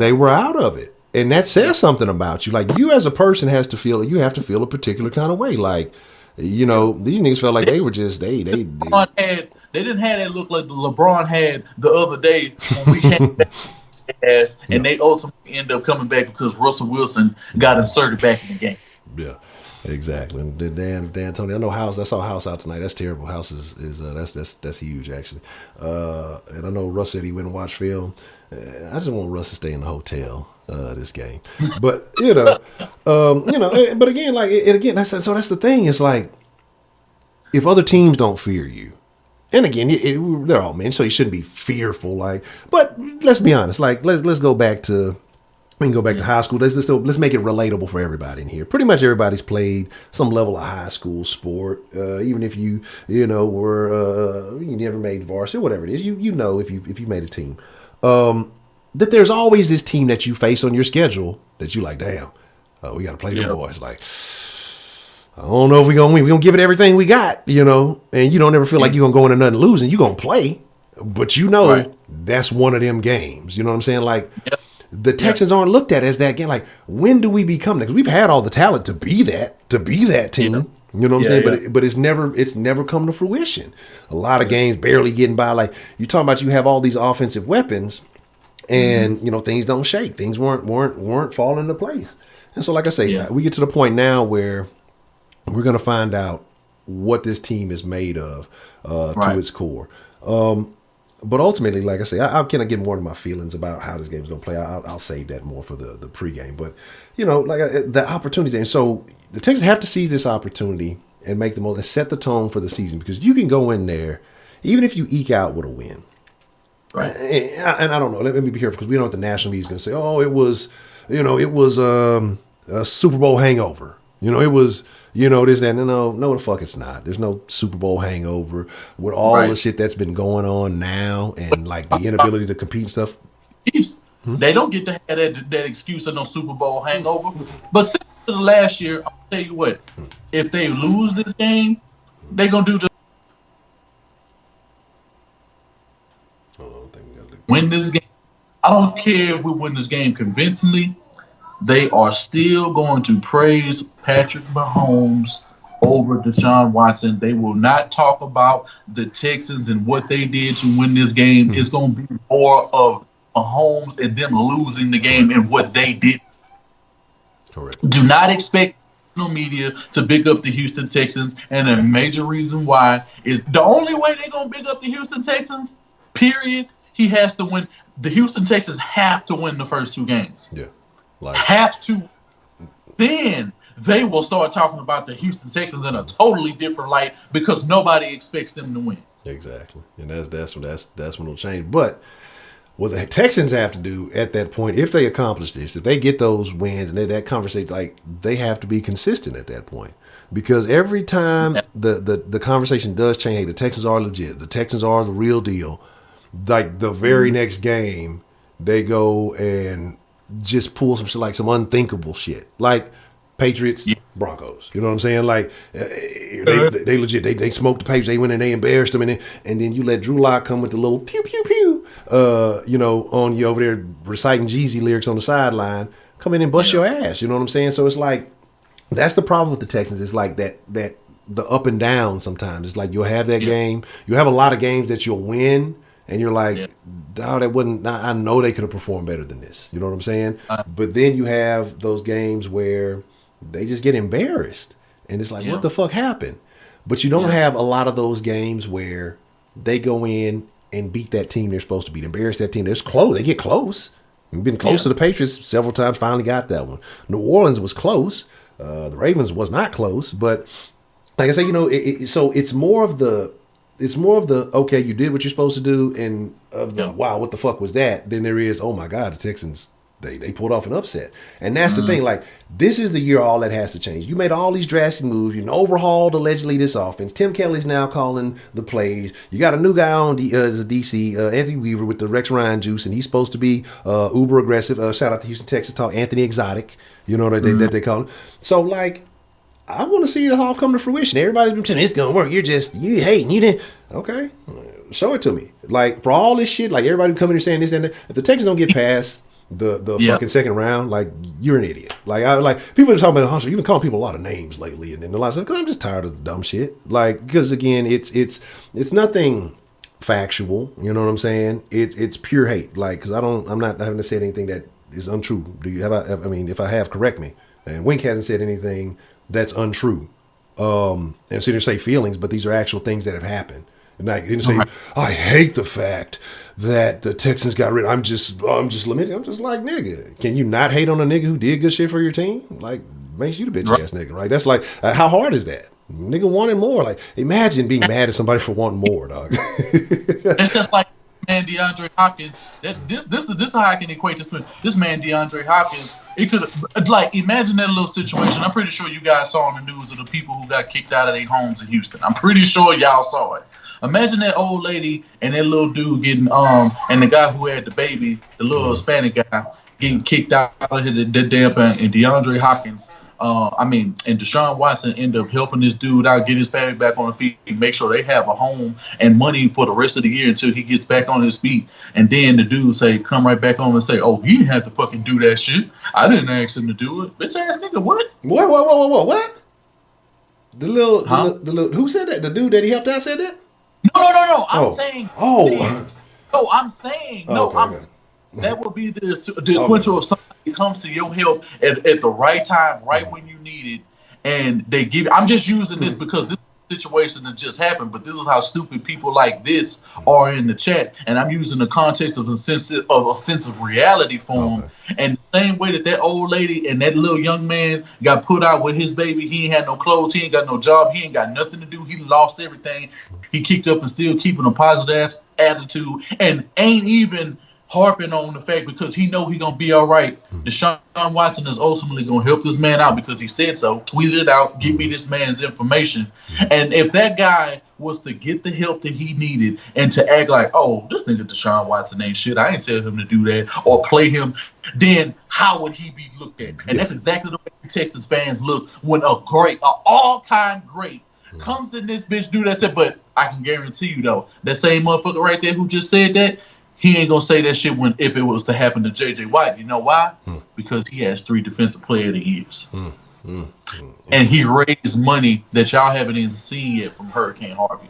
they were out of it. And that says something about you. Like, you as a person have to feel a particular kind of way. Like, these niggas felt like they were just they didn't have that look like LeBron had the other day when we came back. And they ultimately end up coming back because Russell Wilson got inserted back in the game. Yeah, exactly. And Dan Tony, I know House. I saw House out tonight. That's terrible. House is that's huge actually. And I know Russ said he went and watched film. I just want Russ to stay in the hotel this game. But but again, that's the thing. It's like, if other teams don't fear you. And again, they're all men, so you shouldn't be fearful. Like, but let's be honest. Like, let's go back to high school. Let's make it relatable for everybody in here. Pretty much everybody's played some level of high school sport, even if you were you never made varsity or whatever it is. You know if you made a team, that there's always this team that you face on your schedule that you like. Damn, we got to play them boys. Like, I don't know if we're going to win. We're going to give it everything we got, and you don't ever feel like you're going to go into nothing losing. You're going to play, but that's one of them games. You know what I'm saying? Like, the Texans aren't looked at as that game. Like, when do we become that? Because we've had all the talent to be that team. You know what I'm saying? But it's never come to fruition. A lot of games barely getting by. Like, you talking about, you have all these offensive weapons, and things don't shake. Things weren't falling into place. And so, like I say, we get to the point now where we're going to find out what this team is made of to its core. But ultimately, like I say, I cannot get more into my feelings about how this game is going to play. I'll save that more for the pregame. But, like the opportunities. And so the Texans have to seize this opportunity and make the most and set the tone for the season, because you can go in there, even if you eke out with a win. Right. And I don't know. Let me be careful, because we know what the national media is going to say. Oh, it was a Super Bowl hangover. It was, this, that. No, the fuck it's not. There's no Super Bowl hangover with all the shit that's been going on now, and like the inability to compete and stuff. They don't get to have that excuse of no Super Bowl hangover. But since the last year, I'll tell you what, if they lose this game, they're going to do just win this game. I don't care if we win this game convincingly. They are still going to praise Patrick Mahomes over Deshaun Watson. They will not talk about the Texans and what they did to win this game. It's going to be more of Mahomes and them losing the game and what they did. Correct. Do not expect no media to big up the Houston Texans, and a major reason why is the only way they're going to big up the Houston Texans, period, he has to win. The Houston Texans have to win the first two games. Yeah. Have to. Then they will start talking about the Houston Texans in a totally different light, because nobody expects them to win. Exactly, and that's when it'll change. But what the Texans have to do at that point, if they accomplish this, if they get those wins and that conversation, like, they have to be consistent at that point, because every time the conversation does change, hey, the Texans are legit, the Texans are the real deal. Like the very next game, they go and just pull some shit, like some unthinkable shit, like Patriots, Broncos. You know what I'm saying? Like they legit, they smoked the Patriots, they went and they embarrassed them, and then you let Drew Lock come with the little pew pew pew, on you over there reciting Jeezy lyrics on the sideline, come in and bust your ass. You know what I'm saying? So it's like, that's the problem with the Texans. It's like that the up and down sometimes. It's like you'll have that game, you have a lot of games that you'll win, and you're like, oh, that wasn't. I know they could have performed better than this. You know what I'm saying? But then you have those games where they just get embarrassed, and it's like, what the fuck happened? But you don't have a lot of those games where they go in and beat that team they're supposed to beat, embarrass that team. They're close. They get close. We've been close to the Patriots several times. Finally got that one. New Orleans was close. The Ravens was not close. But like I say, so it's more of the. It's more of the, okay, you did what you're supposed to do, and of the, wow, what the fuck was that? Then there is, oh my God, the Texans, they pulled off an upset. And that's the thing, like, this is the year all that has to change. You made all these drastic moves. You overhauled, allegedly, this offense. Tim Kelly's now calling the plays. You got a new guy on DC, Anthony Weaver, with the Rex Ryan juice, and he's supposed to be uber aggressive. Shout out to Houston Texas Talk, Anthony Exotic, that they call him. So, like, I want to see it all come to fruition. Everybody's been saying it's gonna work. You hating. You didn't. Okay, show it to me. Like, for all this shit, like, everybody coming here saying this and that. If the Texans don't get past the fucking second round, like, you're an idiot. Like people are talking about Honcho. You've been calling people a lot of names lately, and then a lot of stuff, because I'm just tired of the dumb shit. Like, because again, it's nothing factual. You know what I'm saying? It's pure hate. Like, because I'm not having to say anything that is untrue. Do you have? I mean, if I have, correct me. And Wink hasn't said anything that's untrue. And so they say feelings, but these are actual things that have happened. And I didn't say, I hate the fact that the Texans got rid. I'm just lamenting. I'm just like, nigga, can you not hate on a nigga who did good shit for your team? Like, makes you the bitch ass nigga, right? That's like, how hard is that? Nigga wanted more. Like, imagine being mad at somebody for wanting more, dog. It's just like, man, DeAndre Hopkins. This is how I can equate this. This man, DeAndre Hopkins. It could, like, imagine that little situation. I'm pretty sure you guys saw on the news of the people who got kicked out of their homes in Houston. I'm pretty sure y'all saw it. Imagine that old lady and that little dude getting and the guy who had the baby, the little Hispanic guy, getting kicked out of the damn thing, and DeAndre Hopkins. And Deshaun Watson ended up helping this dude out, get his family back on the feet, make sure they have a home and money for the rest of the year until he gets back on his feet. And then the dude say, come right back on and say, oh, he didn't have to fucking do that shit. I didn't ask him to do it. Bitch ass nigga, what? What? The little, who said that? The dude that he helped out said that? No. I'm saying. I'm saying. That would be the sequential of somebody comes to your help at the right time, right when you need it, and they give. I'm just using this because this situation that just happened, but this is how stupid people like this are in the chat. And I'm using the context of a sense of reality for them. And the same way that old lady and that little young man got put out with his baby, he ain't had no clothes, he ain't got no job, he ain't got nothing to do, he lost everything. He kicked up and still keeping a positive attitude and ain't even harping on the fact because he know he gonna be all right. Deshaun Watson is ultimately gonna help this man out because he said so. Tweeted it out, give me this man's information. And if that guy was to get the help that he needed and to act like, oh, this nigga Deshaun Watson ain't shit, I ain't telling him to do that or play him, then how would he be looked at? And that's exactly the way Texas fans look when an all-time great comes in this bitch do that. But I can guarantee you though, that same motherfucker right there who just said that, he ain't gonna say that shit if it was to happen to J.J. Watt. You know why? Because he has 3 Defensive Player of the Years. And he raised money that y'all haven't even seen yet from Hurricane Harvey.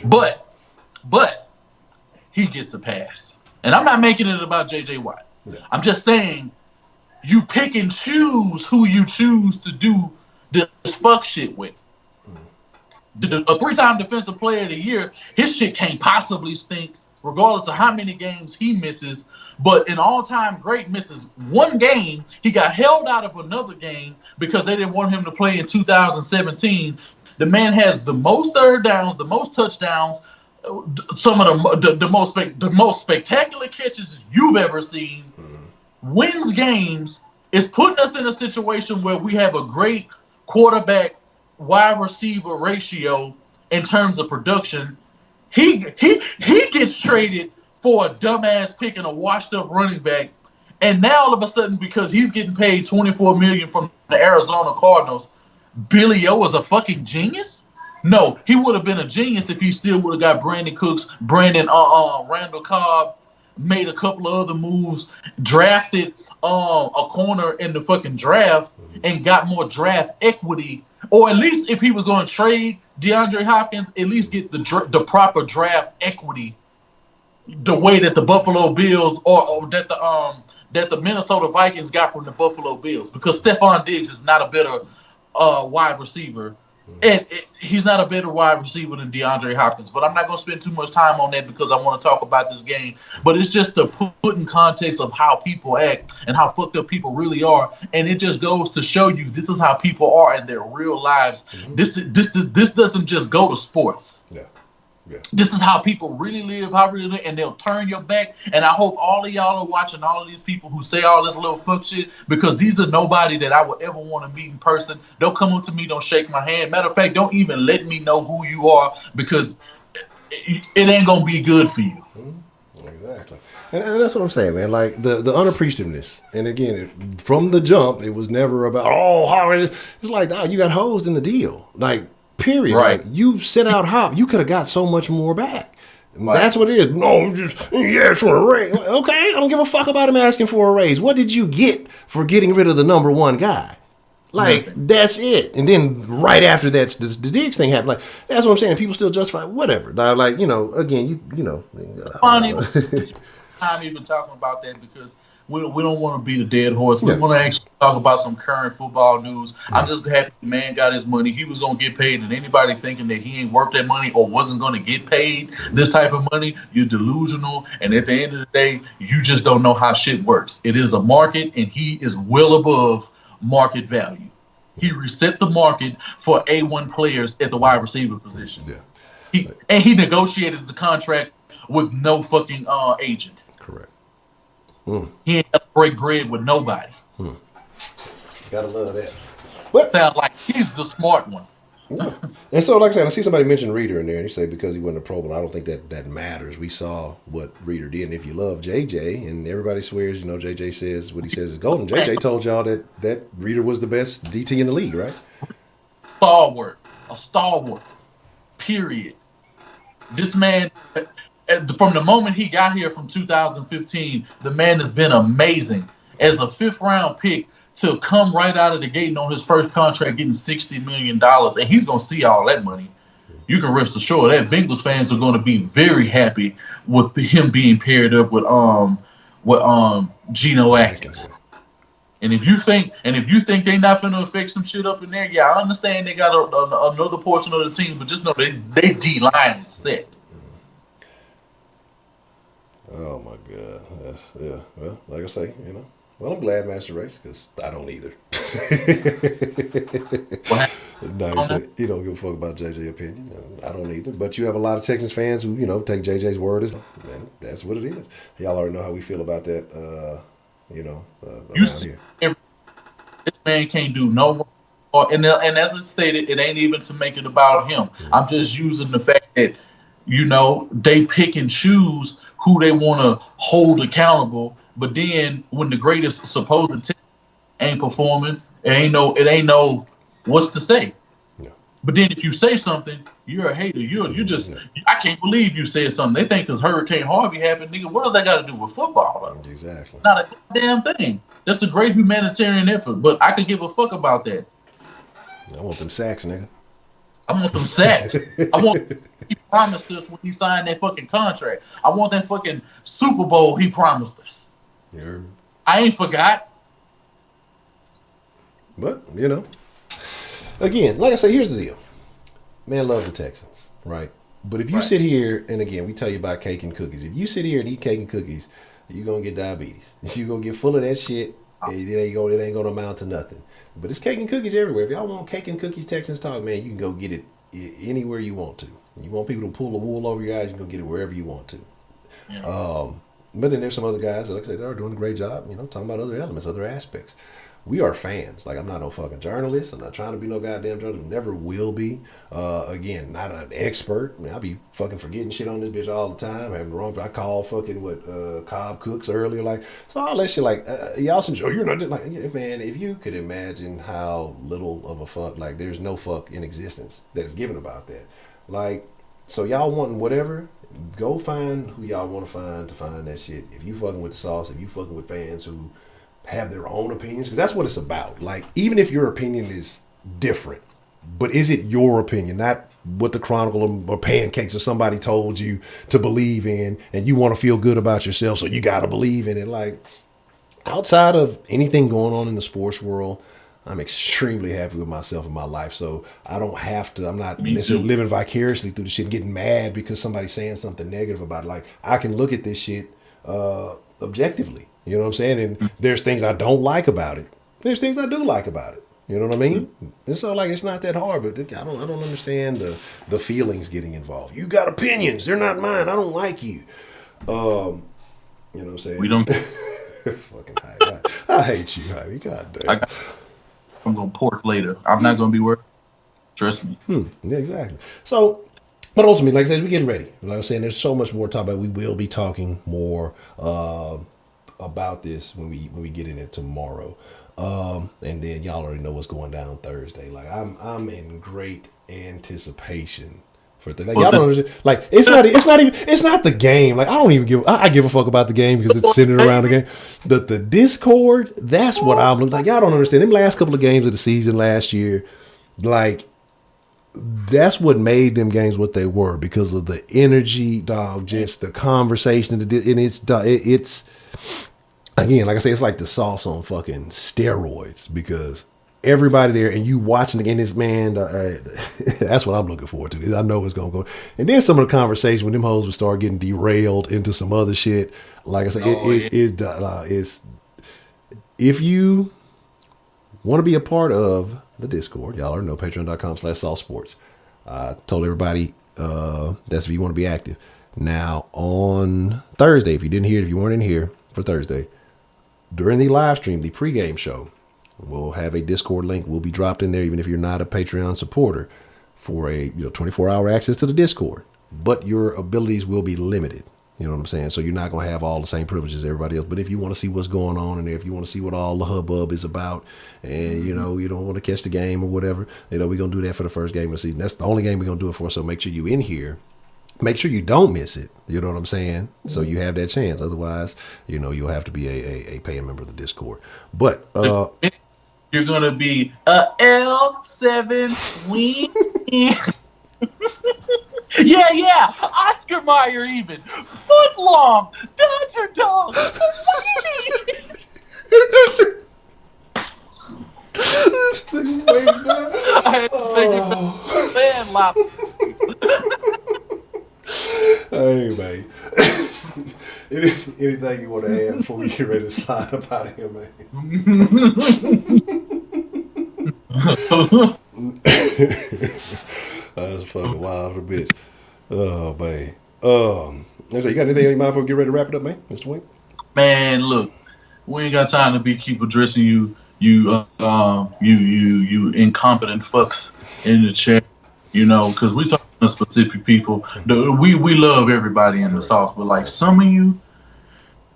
But he gets a pass. And I'm not making it about J.J. Watt. I'm just saying you pick and choose who you choose to do this fuck shit with. A 3-time Defensive Player of the Year, his shit can't possibly stink, regardless of how many games he misses. But an all-time great misses 1 game. He got held out of another game because they didn't want him to play in 2017. The man has the most third downs, the most touchdowns, some of the most spectacular catches you've ever seen. Wins games, is putting us in a situation where we have a great quarterback wide receiver ratio in terms of production. He gets traded for a dumbass pick and a washed up running back, and now all of a sudden, because he's getting paid $24 million from the Arizona Cardinals, Billy O is a fucking genius? No, he would have been a genius if he still would have got Brandon Cooks, Randall Cobb, made a couple of other moves, drafted a corner in the fucking draft, and got more draft equity. Or at least if he was going to trade DeAndre Hopkins, at least get the proper draft equity, the way that the Buffalo Bills or that the Minnesota Vikings got from the Buffalo Bills. Because Stephon Diggs is not a better wide receiver. And he's not a better wide receiver than DeAndre Hopkins. But I'm not going to spend too much time on that because I want to talk about this game. But it's just to put in context of how people act and how fucked up people really are. And it just goes to show you this is how people are in their real lives. This doesn't just go to sports. Yeah. This is how people really live, and they'll turn your back. And I hope all of y'all are watching all of these people who say all this little fuck shit, because these are nobody that I would ever want to meet in person. Don't come up to me, don't shake my hand. Matter of fact, don't even let me know who you are, because it ain't gonna be good for you. Exactly. And that's what I'm saying, man. Like the unappreciativeness. And again, from the jump, it was never about, how is it? It's like, you got hosed in the deal. Like, period. Right. Like, you sent out Hop, you could have got so much more back. Right. That's what it is. No, for a raise. Okay, I don't give a fuck about him asking for a raise. What did you get for getting rid of the number one guy? Like, that's it. And then right after that, the Diggs thing happened. Like, that's what I'm saying. People still justify whatever. Like, again, I'm even talking about that because we don't want to beat a dead horse. We want to actually talk about some current football news. I'm just happy the man got his money. He was going to get paid, and anybody thinking that he ain't worth that money or wasn't going to get paid this type of money, you're delusional. And at the end of the day, you just don't know how shit works. It is a market, and he is well above market value. He reset the market for A1 players at the wide receiver position. Yeah. He negotiated the contract with no fucking agent. Correct. He ain't got to break bread with nobody. Gotta love that. Sounds like he's the smart one. And so, like I said, I see somebody mention Reader in there, and he said because he wasn't a Pro Bowl, I don't think that matters. We saw what Reader did, and if you love JJ, and everybody swears, JJ says what he says is golden. JJ told y'all that Reader was the best DT in the league, right? A stalwart. Period. This man, from the moment he got here from 2015, the man has been amazing. As a 5th-round pick, to come right out of the gate on his first contract getting $60 million, and he's going to see all that money. You can rest assured that Bengals fans are going to be very happy with him being paired up with Geno Atkins. And if you think they not finna fix some shit up in there, yeah, I understand they got another portion of the team, but just know they D line is set. Oh my God. Yeah. Well, like I say, well, I'm glad Master Race because I don't either. No, you don't give a fuck about JJ's opinion. I don't either. But you have a lot of Texans fans who, take JJ's word as, man, that's what it is. Y'all already know how we feel about that, around here. This man can't do no wrong. And as I stated, it ain't even to make it about him. Mm-hmm. I'm just using the fact that, they pick and choose who they want to hold accountable. But then when the greatest supposed team ain't performing, it ain't no what's to say. No. But then if you say something, you're a hater. You just I can't believe you said something. They think because Hurricane Harvey happened, nigga. What does that got to do with football? Exactly. Not a damn thing. That's a great humanitarian effort, but I could give a fuck about that. I want them sacks, nigga. I want them sacks. I want. He promised us when he signed that fucking contract. I want that fucking Super Bowl he promised us. Yeah. I ain't forgot. But, again, like I say, here's the deal. Man, love the Texans, right? But if you sit here, and again, we tell you about cake and cookies. If you sit here and eat cake and cookies, you're going to get diabetes. You're going to get full of that shit. It ain't going to amount to nothing. But it's cake and cookies everywhere. If y'all want cake and cookies Texans talk, man, you can go get it anywhere you want to. You want people to pull the wool over your eyes, you can go get it wherever you want to. Yeah. But then there's some other guys that, like I said, are doing a great job, talking about other elements, other aspects. We are fans. Like, I'm not no fucking journalist. I'm not trying to be no goddamn journalist. Never will be. Again, not an expert. I mean, I'll be fucking forgetting shit on this bitch all the time. Having wrong. I call fucking Cobb Cooks earlier. Like, so all that shit. Like, y'all some you're not like, man. If you could imagine how little of a fuck, like, there's no fuck in existence that is given about that. Like, so y'all wanting whatever. Go find who y'all want to find that shit. If you fucking with the sauce, if you fucking with fans who have their own opinions, because that's what it's about. Like, even if your opinion is different, but is it your opinion, not what the Chronicle or Pancakes or somebody told you to believe in, and you want to feel good about yourself, so you got to believe in it. Like, outside of anything going on in the sports world, I'm extremely happy with myself and my life, so I don't have to, I'm not necessarily living vicariously through the shit, getting mad because somebody's saying something negative about it. Like, I can look at this shit objectively. You know what I'm saying? And there's things I don't like about it. There's things I do like about it. You know what I mean? And so, like, it's not that hard, but I don't understand the feelings getting involved. You got opinions. They're not mine. I don't like you. You know what I'm saying? We don't. Fucking I hate you, Heidi. God damn. I'm going to pork later. I'm not going to be worried. Trust me. Yeah, exactly. So, but ultimately, like I said, we're getting ready. Like I was saying, there's so much more to talk about. We will be talking more about this when we get in it tomorrow, and then y'all already know what's going down Thursday. Like, I'm in great anticipation for the. Like, y'all don't understand. Like, it's not the game. Like, I give a fuck about the game because it's centered around the game. The Discord, that's what I'm looking like. Y'all don't understand. Them last couple of games of the season last year, like, that's what made them games what they were because of the energy, dog. Just the conversation, and it's. Again, like I say, it's like the sauce on fucking steroids because everybody there and you watching again, this man, that's what I'm looking forward to. I know it's going to go. And then some of the conversation when them hoes would start getting derailed into some other shit. Like I say, it's if you want to be a part of the Discord, y'all already know patreon.com/saucesports. I told everybody that's if you want to be active. Now on Thursday, if you didn't hear it, if you weren't in here for Thursday, during the live stream, the pregame show, we'll have a Discord link. Will be dropped in there, even if you're not a Patreon supporter, for a 24-hour access to the Discord. But your abilities will be limited. You know what I'm saying? So you're not going to have all the same privileges as everybody else. But if you want to see what's going on in there, if you want to see what all the hubbub is about, and you don't want to catch the game or whatever, we're going to do that for the first game of the season. That's the only game we're going to do it for. So make sure you in here. Make sure you don't miss it. You know what I'm saying? So you have that chance. Otherwise, you'll have to be a paying member of the Discord. But you're gonna be a L7 win. yeah. Oscar Mayer even foot long Dodger dog. I had to take it back to the fan lop. Hey, man. Anything you want to add before we get ready to slide up out of here, man? That's fucking wild, a bitch. Oh, man. You got anything on your mind before we get ready to wrap it up, man? Mr. Wink? Man, look, we ain't got time to keep addressing you incompetent fucks in the chat, because we talking to specific people. We love everybody in the sauce, but like some of you,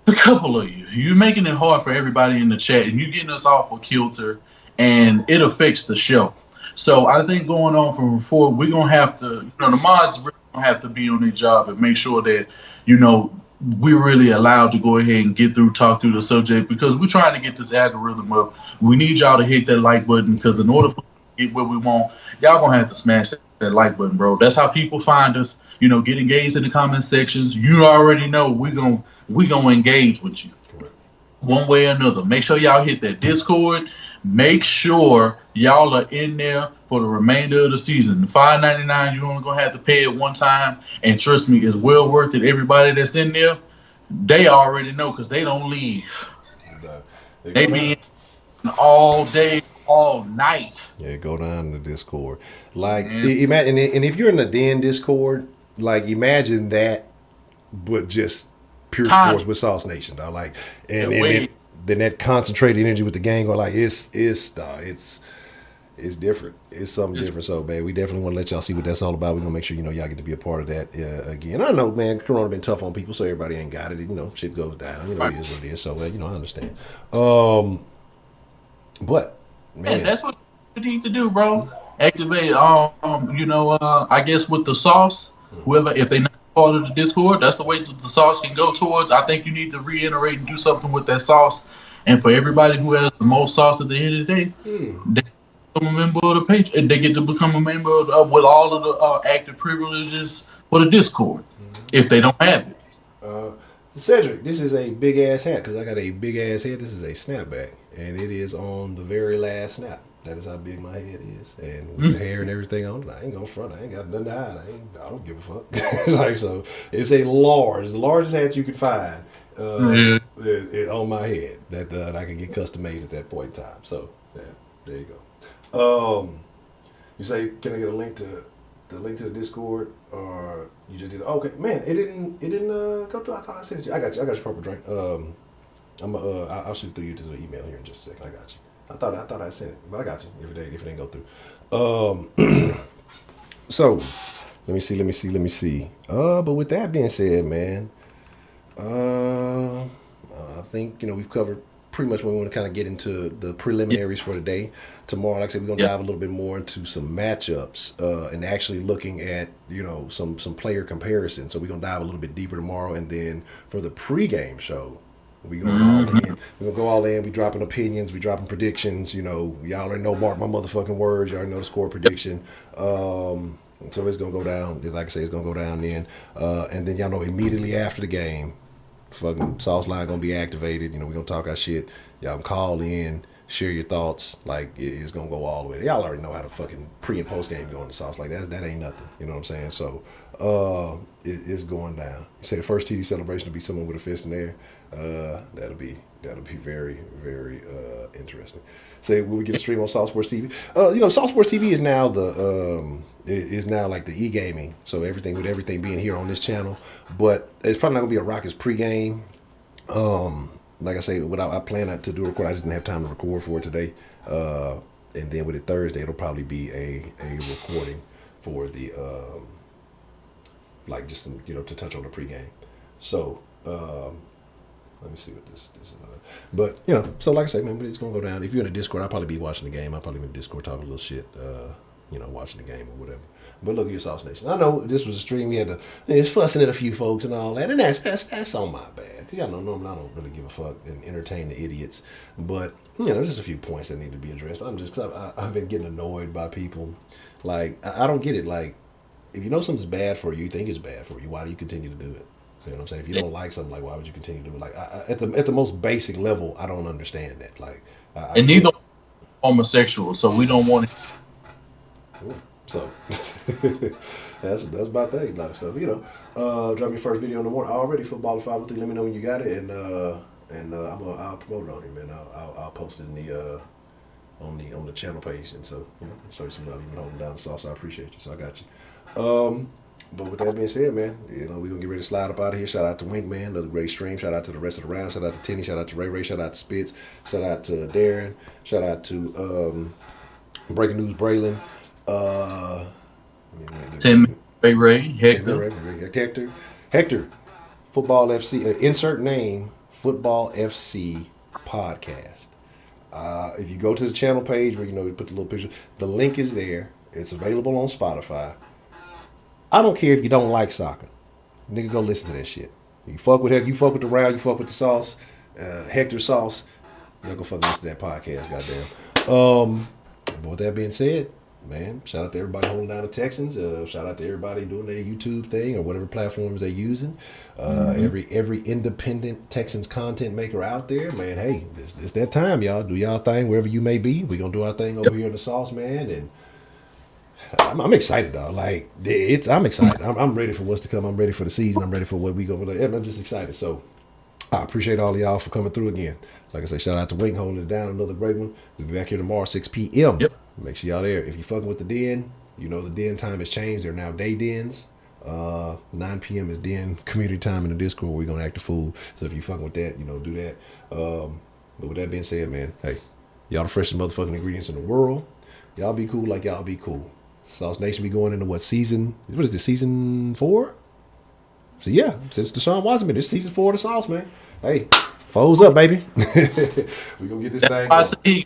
a couple of you're making it hard for everybody in the chat, and you're getting us off a kilter, and it affects the show. So I think going on from before, we're gonna have to, the mods really gonna have to be on their job and make sure that, we're really allowed to go ahead and talk through the subject, because we're trying to get this algorithm up. We need y'all to hit that like button, because in order for us to get what we want, y'all gonna have to smash that like button, bro. That's how people find us. Get engaged in the comment sections. You already know we gonna engage with you one way or another. Make sure y'all hit that Discord. Make sure y'all are in there for the remainder of the season. The $5.99, you're only gonna have to pay it one time, and trust me, it's well worth it. Everybody that's in there, they already know, because they don't leave. They be in all day, all night. Yeah, go down to Discord. Like, imagine, and if you're in the Den Discord, like, imagine that, but just pure sports with Sauce Nation, dog. Like, and then that concentrated energy with the gang, or like, it's different. It's something different. So, man, we definitely want to let y'all see what that's all about. We're gonna make sure y'all get to be a part of that again. I know, man, Corona been tough on people, so everybody ain't got it. Shit goes down. It is what it is. So, I understand. But man, that's what you need to do, bro. Activate. I guess with the sauce, whoever, if they not part of the Discord, that's the way that the sauce can go towards. I think you need to reiterate and do something with that sauce. And for everybody who has the most sauce at the end of the day, they become a member of the page, and they get to become a member of with all of the active privileges for the Discord, if they don't have it. Cedric, this is a big ass hat, because I got a big ass head. This is a snapback, and it is on the very last snap. That is how big my head is, and with the hair and everything on it, I ain't gonna front. I ain't got nothing to hide. I don't give a fuck. So it's a large, the largest hat you could find on my head that I can get custom made at that point in time. So yeah, there you go. You say, can I get a link to the Discord, or you just did? Okay, man, it didn't go through. I thought I sent it to you. I got your purple drink. I'll shoot through you to the email here in just a second. I got you. I thought I sent it, but I got you if it didn't go through. So let me see. But with that being said, man, I think we've covered pretty much what we want to kind of get into the preliminaries for today. Tomorrow, like I said, we're gonna dive a little bit more into some matchups and actually looking at some player comparison. So we're gonna dive a little bit deeper tomorrow, and then for the pregame show, we going all in. We're gonna go all in. We dropping opinions. We dropping predictions. Y'all already know, mark my motherfucking words. Y'all already know the score prediction. So it's gonna go down. Like I say, it's gonna go down then. And then y'all know immediately after the game, fucking Sauce Line gonna be activated. We're gonna talk our shit. Y'all can call in, share your thoughts. Like, it's gonna go all the way. Y'all already know how to fucking pre and post game go in the Sauce. Like, that ain't nothing. You know what I'm saying? So it's going down. You say the first TD celebration will be someone with a fist in the air. That'll be very, very interesting. Say, will we get a stream on Sauce Sports TV? Sauce Sports TV is now like the e-gaming. So everything being here on this channel, but it's probably not gonna be a Rockets pregame. Like I say, what I plan to do a record, I just didn't have time to record for it today. And then with it Thursday, it'll probably be a recording for the like just some, to touch on the pregame. So let me see what this is. But so like I say, man, but it's gonna go down. If you're in the Discord, I'll probably be watching the game. I'll probably be in the Discord talking a little shit, watching the game or whatever. But look at your Sauce Nation. I know this was a stream. We had it's fussing at a few folks and all that, and that's on my bad. Y'all know normally I don't really give a fuck and entertain the idiots, but there's a few points that need to be addressed. I've been getting annoyed by people. Like, I don't get it. Like, if you know something's bad for you, you think it's bad for you, why do you continue to do it? You know what I'm saying? If you don't like something, like, why would you continue to do it? Like, at the most basic level, I don't understand that. Like, homosexual, so we don't want it. So that's my thing. Like, so drop your first video in the morning. Already football 503. Let me know when you got it, and I'll promote it on it, man. I'll post it in the on the channel page, and so show you some love. You've been holding down the sauce. I appreciate you, so I got you. But with that being said, man, we're gonna get ready to slide up out of here. Shout out to Wink, man, another great stream. Shout out to the rest of the round. Shout out to Tenny. Shout out to Ray. Shout out to Spitz. Shout out to Darren. Shout out to Breaking News Braylon. Tim, Ray, Hector. Hector, Football FC. Insert name, Football FC podcast. If you go to the channel page where we put the little picture, the link is there. It's available on Spotify. I don't care if you don't like soccer. Nigga, go listen to that shit. You fuck with Hector, you fuck with the round, you fuck with the sauce, Hector sauce. Y'all go fucking listen to that podcast, goddamn. But with that being said, man, shout out to everybody holding down the Texans. Shout out to everybody doing their YouTube thing or whatever platforms they're using. Every independent Texans content maker out there, man. Hey, it's that time, y'all. Do y'all thing wherever you may be. We're gonna do our thing over here in the sauce, man. And I'm excited, dog. Like I'm excited. I'm ready for what's to come. I'm ready for the season. I'm ready for what we go. I'm just excited. So I appreciate all of y'all for coming through again. Like I say, shout out to Wink holding it down. Another great one. We'll be back here tomorrow, 6 p.m. Yep. Make sure y'all there. If you're fucking with the den, the den time has changed. They're now day dens. 9 p.m. is den community time in the Discord where we're going to act a fool. So if you fucking with that, do that. But with that being said, man, hey, y'all the freshest motherfucking ingredients in the world. Y'all be cool like y'all be cool. Sauce Nation be going into what season? What is this, season 4? So yeah, since Deshaun Watson, this season 4 of the Sauce, man. Hey, foes up, baby. We gonna get this thing going.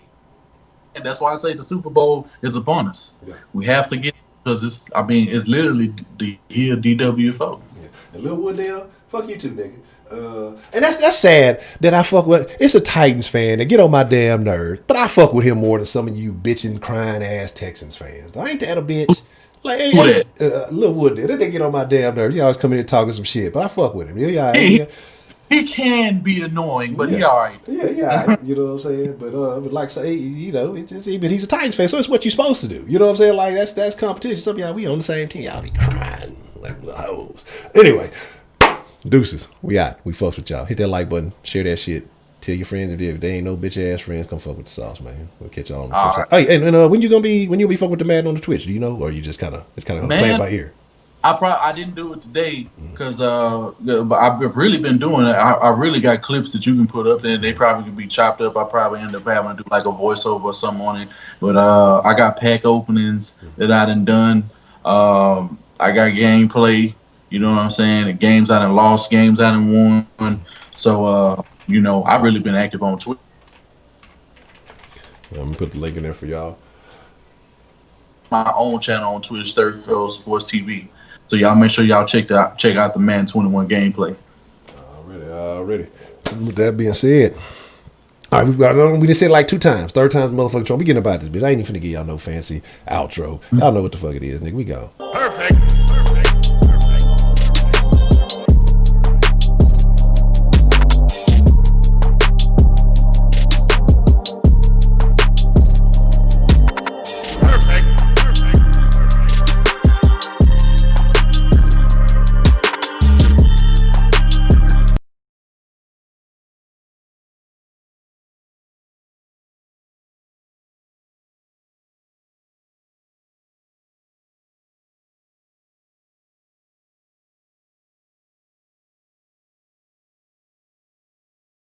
And that's why I say the Super Bowl is upon us. Yeah. We have to get because it's literally the year DWFO. Yeah. And Lil Woodell, fuck you too, nigga. And that's sad that I fuck with. It's a Titans fan that get on my damn nerves, but I fuck with him more than some of you bitching, crying ass Texans fans. Ain't that a bitch? Like, Lil Woodell, they get on my damn nerves. He always come in here talking some shit, but I fuck with him. He can be annoying, but he all right. Yeah, you know what I'm saying? But like say, but he's a Titans fan, so it's what you're supposed to do. You know what I'm saying? Like that's competition. Some of y'all, we on the same team. Y'all be crying like little hoes. Anyway, deuces. We out. We fucks with y'all. Hit that like button. Share that shit. Tell your friends if they ain't no bitch ass friends, come fuck with the sauce, man. We'll catch y'all on the first side. Hey, and when you'll be fucking with the man on the Twitch? Do you know, or you just kind of play it by ear? I didn't do it today because I've really been doing it. I really got clips that you can put up there. They probably could be chopped up. I probably end up having to do like a voiceover or something on it. But I got pack openings that I done. I got gameplay. You know what I'm saying? The games I done lost, games I done won. So I've really been active on Twitter. I'm gonna put the link in there for y'all. My own channel on Twitch, Third Coast Sports TV. So y'all make sure y'all check out the Man 21 gameplay. Already. With that being said, all right, we just said it like 2 times. Third time's motherfucking trouble. We getting about this bitch. I ain't even finna give y'all no fancy outro. Y'all know what the fuck it is, nigga. We go. Perfect.